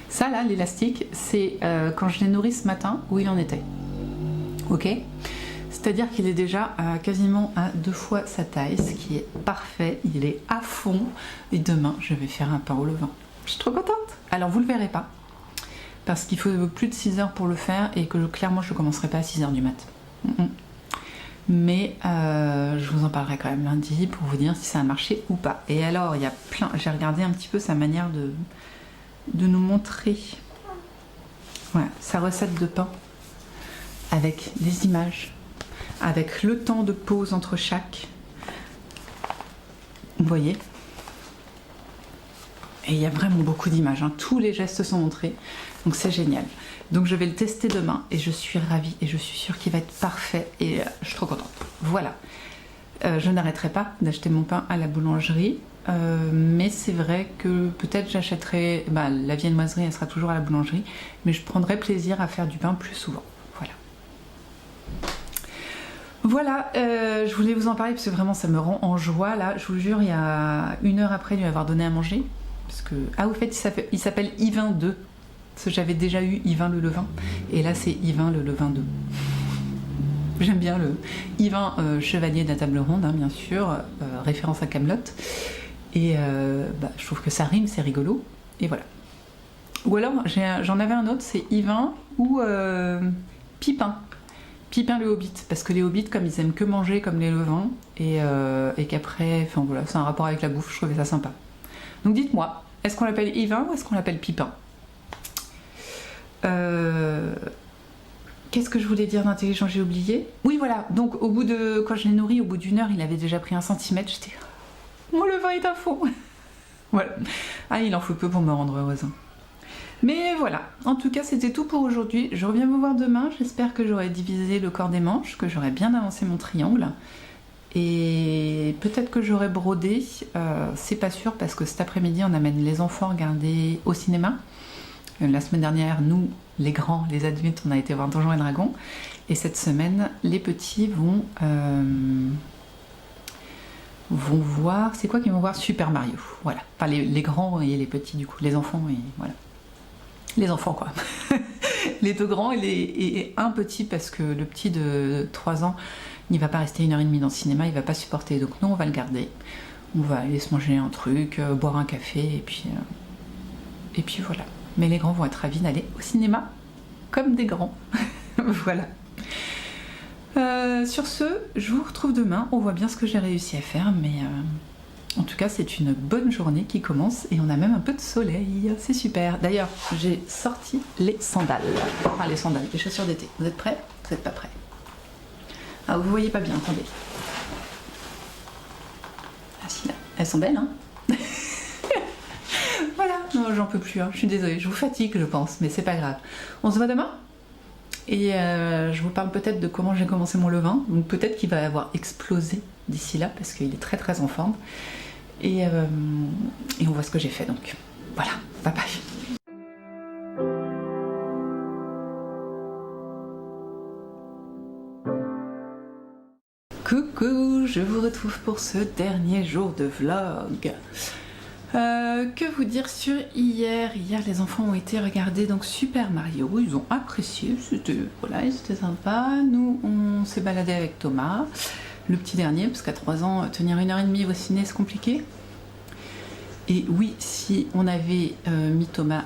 Ça là, l'élastique, c'est quand je l'ai nourri ce matin, où il en était. Ok ? C'est-à-dire qu'il est déjà quasiment à 2 fois sa taille, ce qui est parfait. Il est à fond. Et demain, je vais faire un pain au levain. Je suis trop contente. Alors, vous ne le verrez pas, parce qu'il faut plus de 6 heures pour le faire et que clairement, je ne commencerai pas à 6 heures du mat'. Mais je vous en parlerai quand même lundi pour vous dire si ça a marché ou pas. Et alors, il y a plein... J'ai regardé un petit peu sa manière de nous montrer voilà, sa recette de pain avec des images, avec le temps de pause entre chaque. Vous voyez ? Et il y a vraiment beaucoup d'images, hein. Tous les gestes sont montrés, donc c'est génial. Donc je vais le tester demain et je suis ravie et je suis sûre qu'il va être parfait et je suis trop contente. Voilà, je n'arrêterai pas d'acheter mon pain à la boulangerie, mais c'est vrai que peut-être j'achèterai, la viennoiserie elle sera toujours à la boulangerie, mais je prendrai plaisir à faire du pain plus souvent. Voilà, je voulais vous en parler parce que vraiment ça me rend en joie là. Je vous jure, il y a 1 heure après lui avoir donné à manger, parce que au fait il s'appelle Yvain 2, parce que j'avais déjà eu Yvain le levain, et là c'est Yvain le levain 2. J'aime bien le Yvain chevalier de la table ronde, hein, bien sûr, référence à Kaamelott, et je trouve que ça rime, c'est rigolo, et voilà. Ou alors j'en avais un autre, c'est Yvain ou Pipin. Pipin le Hobbit, parce que les Hobbits, comme ils aiment que manger comme les levains, et qu'après, enfin voilà, c'est un rapport avec la bouffe, je trouvais ça sympa. Donc dites-moi, est-ce qu'on l'appelle Yvain ou est-ce qu'on l'appelle Pipin ? Qu'est-ce que je voulais dire d'intelligent, j'ai oublié. Oui voilà, donc quand je l'ai nourri, au bout d'1 heure, il avait déjà pris 1 centimètre, j'étais... Mon levain est à fond. Voilà. Ah, il en faut peu pour me rendre heureuse. Mais voilà, en tout cas c'était tout pour aujourd'hui. Je reviens vous voir demain, j'espère que j'aurai divisé le corps des manches, que j'aurai bien avancé mon triangle. Et peut-être que j'aurai brodé, c'est pas sûr parce que cet après-midi on amène les enfants regarder au cinéma. La semaine dernière, nous, les grands, les adultes, on a été voir Donjons et Dragons. Et cette semaine, les petits vont voir, c'est quoi qu'ils vont voir ? Super Mario, voilà. Enfin les grands et les petits du coup, les enfants et voilà. Les enfants quoi. Les 2 grands et un petit parce que le petit de 3 ans il va pas rester 1h30 dans le cinéma, il va pas supporter, donc nous on va le garder, on va aller se manger un truc, boire un café et puis voilà. Mais les grands vont être ravis d'aller au cinéma comme des grands. Voilà. Sur ce, je vous retrouve demain, on voit bien ce que j'ai réussi à faire, mais en tout cas, c'est une bonne journée qui commence et on a même un peu de soleil. C'est super. D'ailleurs, j'ai sorti les sandales. Enfin, les chaussures d'été. Vous êtes prêts ? Vous n'êtes pas prêts. Ah, vous voyez pas bien, attendez. Ah si, là. Elles sont belles, hein. Voilà. Non, j'en peux plus, hein. Je suis désolée. Je vous fatigue, je pense, mais c'est pas grave. On se voit demain ? Et je vous parle peut-être de comment j'ai commencé mon levain. Donc peut-être qu'il va avoir explosé d'ici là, parce qu'il est très très en forme. Et on voit ce que j'ai fait donc. Voilà, bye bye. Coucou, je vous retrouve pour ce dernier jour de vlog. Que vous dire sur hier ? Hier, les enfants ont été regarder donc Super Mario, ils ont apprécié, c'était sympa. Nous, on s'est baladé avec Thomas, le petit dernier, parce qu'à 3 ans, tenir 1h30 au ciné, c'est compliqué. Et oui, si on avait mis Thomas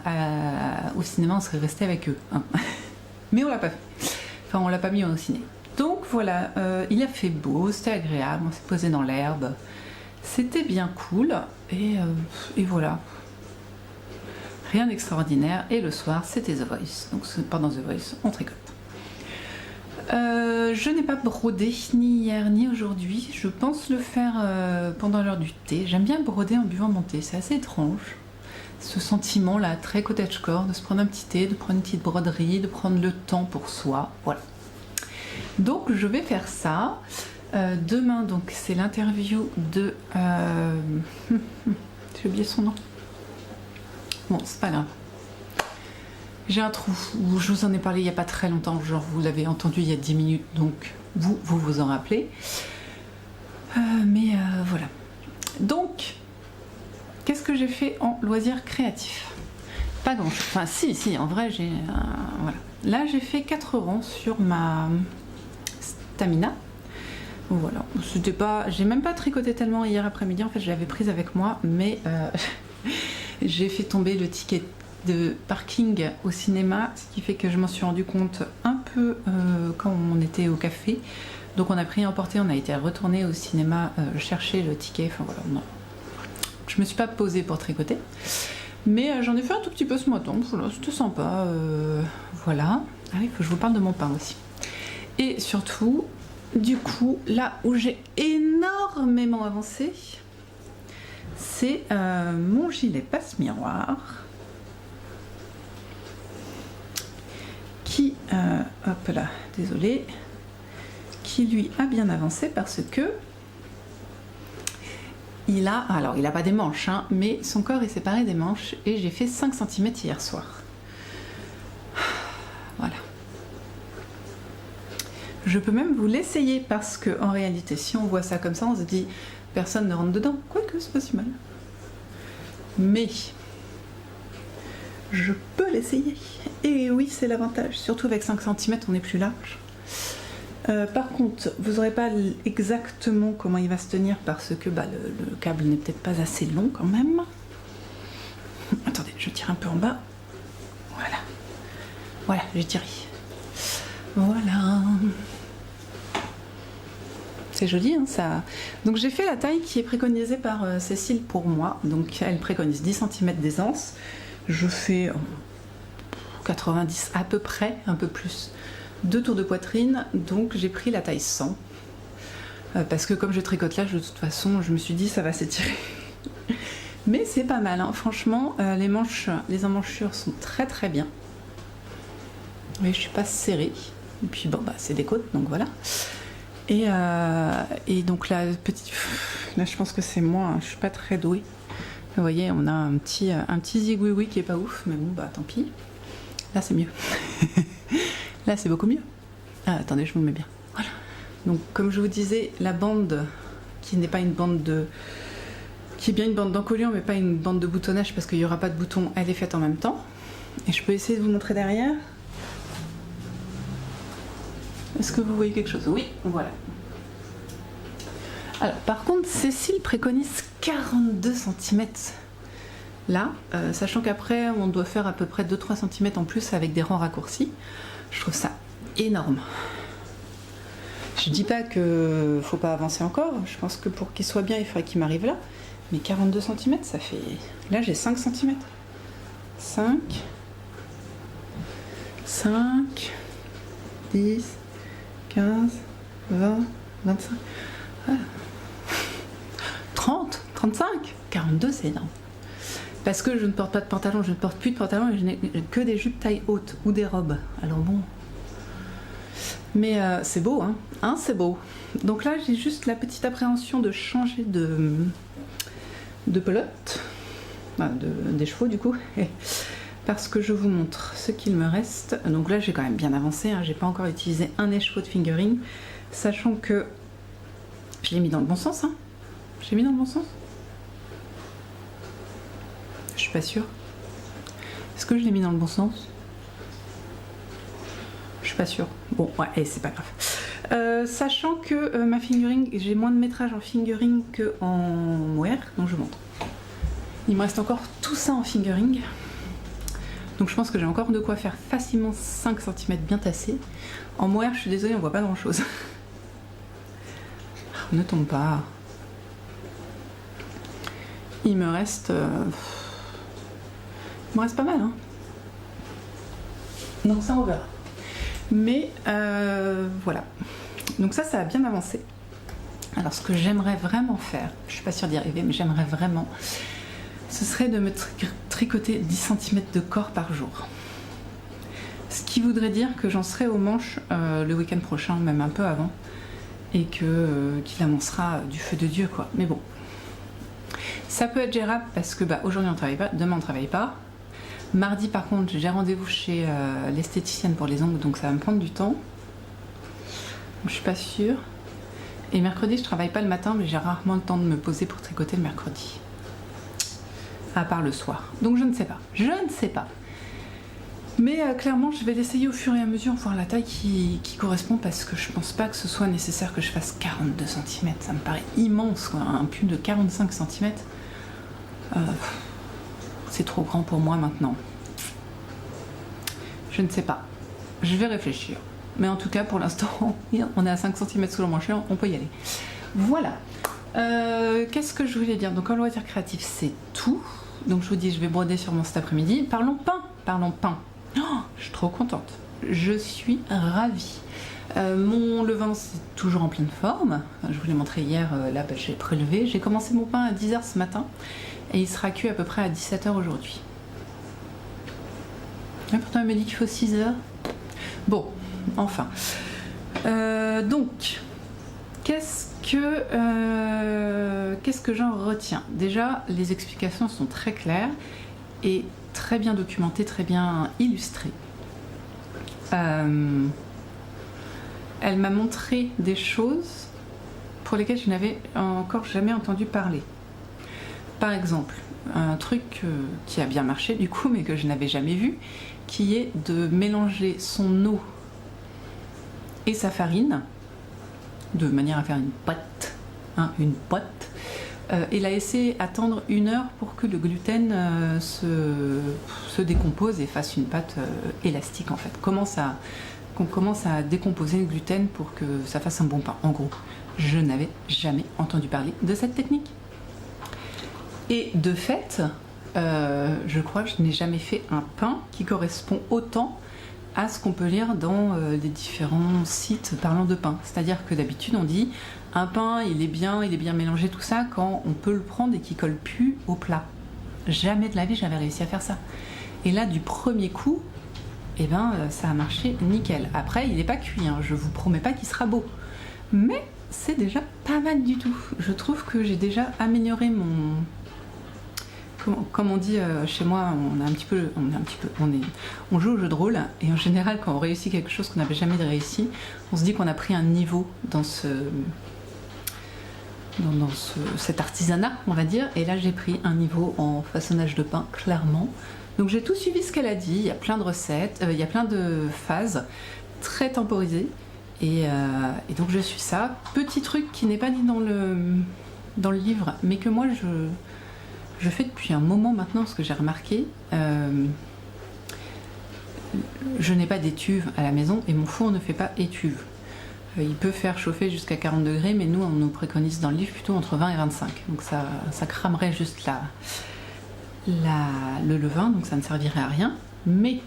au cinéma, on serait resté avec eux. Hein. Mais on l'a pas fait. Enfin, on l'a pas mis au ciné. Donc voilà, il a fait beau, c'était agréable, on s'est posé dans l'herbe. C'était bien cool, et voilà. Rien d'extraordinaire. Et le soir, c'était The Voice. Donc pendant The Voice, on tricote. Je n'ai pas brodé ni hier ni aujourd'hui. Je pense le faire pendant l'heure du thé. J'aime bien broder en buvant mon thé, c'est assez étrange. Ce sentiment là, très cottagecore, de se prendre un petit thé, de prendre une petite broderie, de prendre le temps pour soi. Voilà. Donc je vais faire ça. Demain, donc c'est l'interview de... J'ai oublié son nom. Bon, c'est pas grave. J'ai un trou, je vous en ai parlé il n'y a pas très longtemps, genre vous l'avez entendu il y a 10 minutes, donc vous en rappelez. Voilà. Donc, qu'est-ce que j'ai fait en loisirs créatifs? Pas grand chose. Enfin, si, en vrai, j'ai... voilà. Là, j'ai fait 4 rangs sur ma stamina. Voilà. C'était pas... J'ai même pas tricoté tellement hier après-midi, en fait, je l'avais prise avec moi, mais j'ai fait tomber le ticket de parking au cinéma, ce qui fait que je m'en suis rendu compte un peu quand on était au café. Donc on a pris à emporter, on a été retourné au cinéma chercher le ticket. Enfin voilà, je me suis pas posée pour tricoter, mais j'en ai fait un tout petit peu ce matin. Voilà, c'était sympa. Voilà. Ah oui, il faut que je vous parle de mon pain aussi. Et surtout, du coup, là où j'ai énormément avancé, c'est mon gilet passe-miroir. Qui, hop là, désolé, qui lui a bien avancé parce que il a pas des manches, hein, mais son corps est séparé des manches et j'ai fait 5 cm hier soir. Voilà. Je peux même vous l'essayer parce que en réalité, si on voit ça comme ça, on se dit personne ne rentre dedans, quoique c'est pas si mal. Mais je peux l'essayer. Et oui, c'est l'avantage. Surtout avec 5 cm, on est plus large. Par contre, vous n'aurez pas exactement comment il va se tenir parce que le câble n'est peut-être pas assez long quand même. Attendez, je tire un peu en bas. Voilà. Voilà, j'ai tiré. Voilà. C'est joli, hein, ça. Donc j'ai fait la taille qui est préconisée par Cécile pour moi. Donc elle préconise 10 cm d'aisance. Je fais 90 à peu près, un peu plus, 2 tours de poitrine, donc j'ai pris la taille 100. Parce que comme je tricote là, de toute façon, je me suis dit ça va s'étirer. Mais c'est pas mal, hein. Franchement, les emmanchures sont très très bien. Oui, je suis pas serrée. Et puis bon, c'est des côtes, donc voilà. Et donc là, je pense que c'est moi, hein, je suis pas très douée. Vous voyez, on a un petit zigouigoui qui est pas ouf, mais bon, tant pis. Là, c'est mieux. Là, c'est beaucoup mieux. Ah, attendez, je vous mets bien. Voilà. Donc, comme je vous disais, la bande, qui n'est pas une bande de... qui est bien une bande d'encolure, mais pas une bande de boutonnage, parce qu'il n'y aura pas de boutons, elle est faite en même temps. Et je peux essayer de vous montrer derrière. Est-ce que vous voyez quelque chose? Oui, voilà. Alors, par contre, Cécile préconise 42 cm là, sachant qu'après, on doit faire à peu près 2-3 cm en plus avec des rangs raccourcis. Je trouve ça énorme. Je dis pas que faut pas avancer encore, je pense que pour qu'il soit bien, il faudrait qu'il m'arrive là. Mais 42 cm, ça fait... Là, j'ai 5 cm. 5, 10, 15, 20, 25... Ah. 30, 35, 42, c'est énorme. Parce que je ne porte pas de pantalon, je ne porte plus de pantalon et je n'ai que des jupes taille haute ou des robes. Alors bon. Mais c'est beau, hein, c'est beau. Donc là, j'ai juste la petite appréhension de changer de pelote, des chevaux du coup, parce que je vous montre ce qu'il me reste. Donc là, j'ai quand même bien avancé, hein, j'ai pas encore utilisé un écheveau de fingering, sachant que je l'ai mis dans le bon sens, hein. Je l'ai mis dans le bon sens. Je suis pas sûre. Est-ce que je l'ai mis dans le bon sens? Je suis pas sûre. Bon, ouais, c'est pas grave. Sachant que ma fingering, j'ai moins de métrage en fingering que en mohair, donc je montre. Il me reste encore tout ça en fingering. Donc je pense que j'ai encore de quoi faire facilement 5 cm bien tassés. En mohair, je suis désolée, on voit pas grand chose. Ne tombe pas. Il me reste pas mal, hein. Donc ça, on verra. Mais voilà. Donc ça a bien avancé. Alors ce que j'aimerais vraiment faire, je suis pas sûre d'y arriver, mais j'aimerais vraiment, ce serait de me tricoter 10 cm de corps par jour. Ce qui voudrait dire que j'en serai aux manches le week-end prochain, même un peu avant, et qu'il annoncera du feu de Dieu, quoi. Mais bon, ça peut être gérable parce que aujourd'hui on travaille pas, demain on travaille pas. Mardi par contre j'ai rendez-vous chez l'esthéticienne pour les ongles, donc ça va me prendre du temps. Je suis pas sûre. Et mercredi je travaille pas le matin, mais j'ai rarement le temps de me poser pour tricoter le mercredi. À part le soir. Donc je ne sais pas. Mais clairement je vais l'essayer au fur et à mesure, voir la taille qui correspond, parce que je pense pas que ce soit nécessaire que je fasse 42 cm. Ça me paraît immense, quoi. Un pull de 45 cm. C'est trop grand pour moi maintenant. Je ne sais pas. Je vais réfléchir. Mais en tout cas, pour l'instant, on est à 5 cm sous le manche, on peut y aller. Voilà. Qu'est-ce que je voulais dire? Donc, en loisir créatif, c'est tout. Donc, je vous dis, je vais broder sûrement cet après-midi. Parlons pain. Oh, je suis trop contente. Je suis ravie. Mon levain, c'est toujours en pleine forme. Je vous l'ai montré hier, là, j'ai prélevé. J'ai commencé mon pain à 10h ce matin. Et il sera cuit à peu près à 17h aujourd'hui. Et pourtant, il me dit qu'il faut 6h. Bon, enfin. Donc, qu'est-ce que j'en retiens? Déjà, les explications sont très claires et très bien documentées, très bien illustrées. Elle m'a montré des choses pour lesquelles je n'avais encore jamais entendu parler. Par exemple, un truc qui a bien marché du coup, mais que je n'avais jamais vu, qui est de mélanger son eau et sa farine, de manière à faire une pâte, et la laisser attendre 1 heure pour que le gluten se décompose et fasse une pâte élastique en fait. Qu'on commence à décomposer le gluten pour que ça fasse un bon pain. En gros, je n'avais jamais entendu parler de cette technique. Et de fait, je crois que je n'ai jamais fait un pain qui correspond autant à ce qu'on peut lire dans les différents sites parlant de pain. C'est-à-dire que d'habitude on dit un pain il est bien mélangé tout ça quand on peut le prendre et qu'il colle plus au plat. Jamais de la vie j'avais réussi à faire ça. Et là du premier coup, ça a marché nickel. Après il n'est pas cuit, hein. Je vous promets pas qu'il sera beau. Mais c'est déjà pas mal du tout. Je trouve que j'ai déjà amélioré mon... Comme on dit chez moi, on joue au jeu de rôle, et en général quand on réussit quelque chose qu'on n'avait jamais réussi, on se dit qu'on a pris un niveau dans cet artisanat, on va dire, et là j'ai pris un niveau en façonnage de pain, clairement. Donc j'ai tout suivi ce qu'elle a dit, il y a plein de recettes, il y a plein de phases très temporisées, et donc je suis ça. Petit truc qui n'est pas dit dans le livre, mais que moi je fais depuis un moment maintenant, ce que j'ai remarqué, je n'ai pas d'étuve à la maison et mon four ne fait pas étuve. Il peut faire chauffer jusqu'à 40 degrés, mais nous on nous préconise dans le livre plutôt entre 20 et 25. Donc ça cramerait juste le levain, donc ça ne servirait à rien. Mais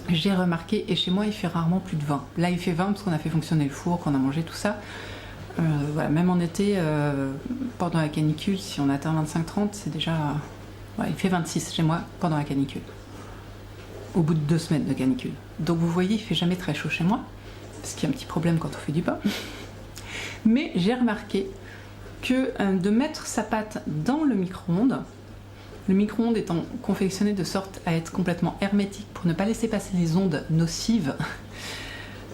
j'ai remarqué, et chez moi il fait rarement plus de 20. Là il fait 20 parce qu'on a fait fonctionner le four, qu'on a mangé tout ça. Voilà, même en été, pendant la canicule, si on atteint 25-30, c'est déjà... Ouais, il fait 26 chez moi pendant la canicule. Au bout de 2 semaines de canicule. Donc vous voyez, il fait jamais très chaud chez moi, parce qu'il y a un petit problème quand on fait du pain. Mais j'ai remarqué que de mettre sa pâte dans le micro-ondes étant confectionné de sorte à être complètement hermétique pour ne pas laisser passer les ondes nocives,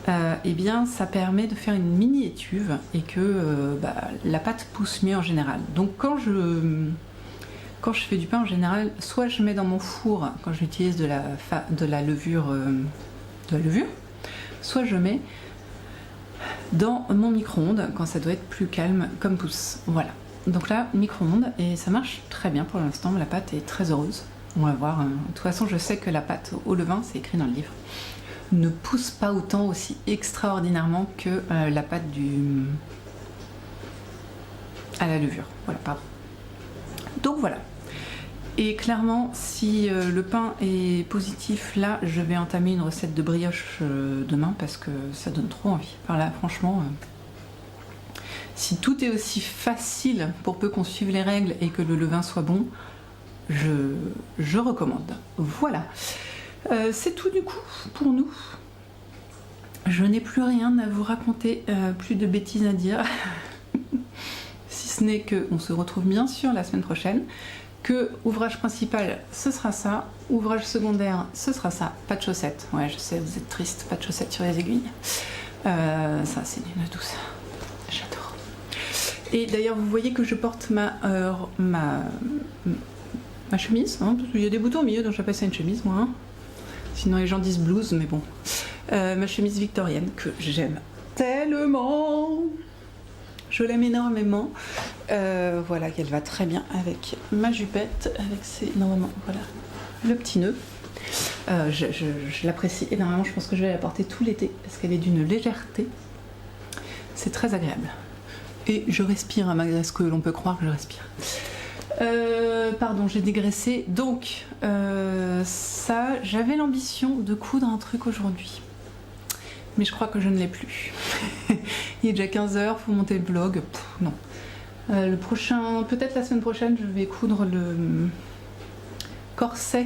ça permet de faire une mini étuve et que la pâte pousse mieux en général. Donc quand je fais du pain en général, soit je mets dans mon four quand j'utilise de la levure, soit je mets dans mon micro-ondes quand ça doit être plus calme comme pousse. Voilà. Donc là, micro-ondes, et ça marche très bien pour l'instant, la pâte est très heureuse. On va voir. De toute façon, je sais que la pâte au levain, c'est écrit dans le livre, ne pousse pas autant aussi extraordinairement que la pâte à la levure. Voilà, pardon. Donc voilà. Et clairement, si le pain est positif, là, je vais entamer une recette de brioche demain parce que ça donne trop envie. Enfin là, franchement, si tout est aussi facile pour peu qu'on suive les règles et que le levain soit bon, je recommande. Voilà. C'est tout du coup pour nous. Je n'ai plus rien à vous raconter, plus de bêtises à dire. Si ce n'est qu'on se retrouve bien sûr la semaine prochaine. Que ouvrage principal, ce sera ça. Ouvrage secondaire, ce sera ça. Pas de chaussettes. Ouais, je sais, vous êtes triste. Pas de chaussettes sur les aiguilles. Ça, c'est une douce. J'adore. Et d'ailleurs, vous voyez que je porte ma chemise. Hein, parce qu'il y a des boutons au milieu, donc j'appelle ça une chemise, moi. Hein. Sinon, les gens disent blouse, mais bon. Ma chemise victorienne, que j'aime tellement. Je l'aime énormément. Voilà, qu'elle va très bien avec ma jupette, avec ses... Normalement, voilà, le petit nœud. Je l'apprécie énormément. Je pense que je vais la porter tout l'été parce qu'elle est d'une légèreté. C'est très agréable. Et je respire, malgré ce que l'on peut croire que je respire. Pardon, j'ai digressé. Donc, ça, j'avais l'ambition de coudre un truc aujourd'hui. Mais je crois que je ne l'ai plus. Il est déjà 15h, faut monter le blog. Pff, non. Le prochain, peut-être la semaine prochaine, je vais coudre le corset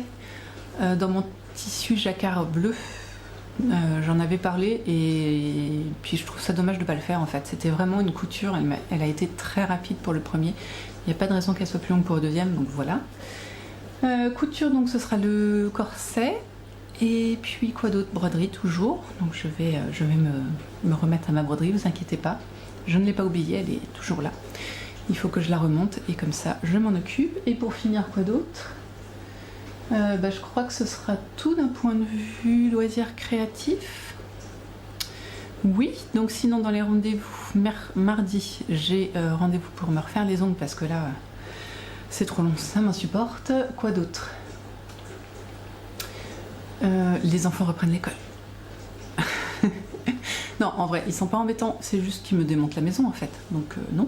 dans mon tissu jacquard bleu. J'en avais parlé et puis je trouve ça dommage de ne pas le faire en fait. C'était vraiment une couture, elle a été très rapide pour le premier. Il n'y a pas de raison qu'elle soit plus longue pour le deuxième, donc voilà. Couture, donc ce sera le corset. Et puis quoi d'autre? Broderie toujours. Donc je vais me remettre à ma broderie, vous inquiétez pas. Je ne l'ai pas oubliée, elle est toujours là. Il faut que je la remonte et comme ça je m'en occupe. Et pour finir, quoi d'autre? Je crois que ce sera tout d'un point de vue loisir créatif. Oui, donc sinon dans les rendez-vous mardi, j'ai rendez-vous pour me refaire les ongles parce que là c'est trop long, ça m'insupporte. Quoi d'autre? Les enfants reprennent l'école. Non, en vrai, ils sont pas embêtants, c'est juste qu'ils me démontent la maison en fait, donc non.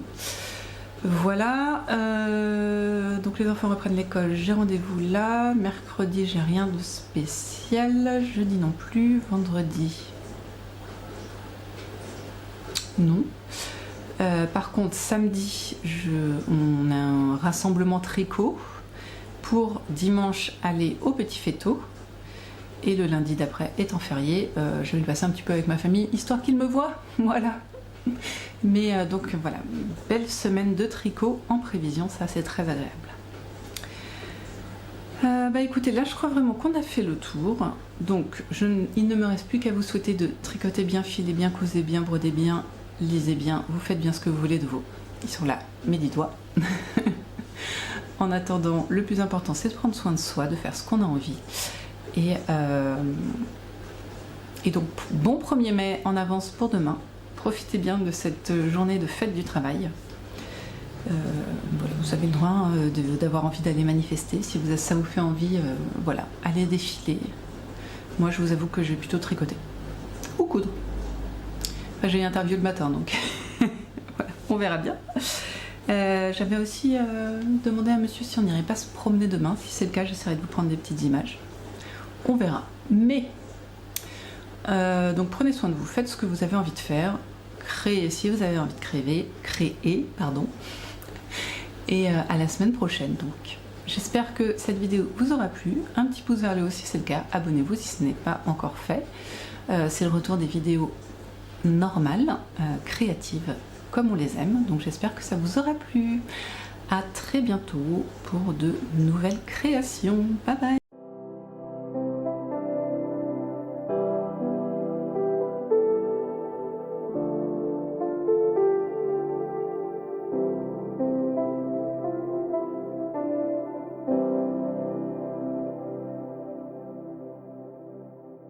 Voilà, donc les enfants reprennent l'école, j'ai rendez-vous là. Mercredi, j'ai rien de spécial. Jeudi non plus. Vendredi, non. Par contre, samedi, on a un rassemblement tricot pour dimanche aller au Petit Féto. Et le lundi d'après étant férié, je vais le passer un petit peu avec ma famille, histoire qu'ils me voient, voilà. Mais donc voilà, belle semaine de tricot en prévision, ça c'est très agréable. Écoutez, là je crois vraiment qu'on a fait le tour. Donc il ne me reste plus qu'à vous souhaiter de tricoter bien, filer bien, couser bien, broder bien, lisez bien, vous faites bien ce que vous voulez de vous. Ils sont là, mes 10 doigts. En attendant, le plus important c'est de prendre soin de soi, de faire ce qu'on a envie. Et donc, bon 1er mai en avance pour demain. Profitez bien de cette journée de fête du travail. Voilà, vous avez le droit d'avoir envie d'aller manifester. Si ça vous fait envie, voilà, allez défiler. Moi, je vous avoue que je vais plutôt tricoter. Ou coudre. Enfin, j'ai une interview le matin, donc voilà, on verra bien. J'avais aussi demandé à monsieur si on n'irait pas se promener demain. Si c'est le cas, j'essaierai de vous prendre des petites images. On verra. Mais donc prenez soin de vous, faites ce que vous avez envie de faire, créez si vous avez envie de créer, pardon. Et à la semaine prochaine donc. J'espère que cette vidéo vous aura plu. Un petit pouce vers le haut si c'est le cas, abonnez-vous si ce n'est pas encore fait. C'est le retour des vidéos normales, créatives, comme on les aime. Donc j'espère que ça vous aura plu. À très bientôt pour de nouvelles créations. Bye bye.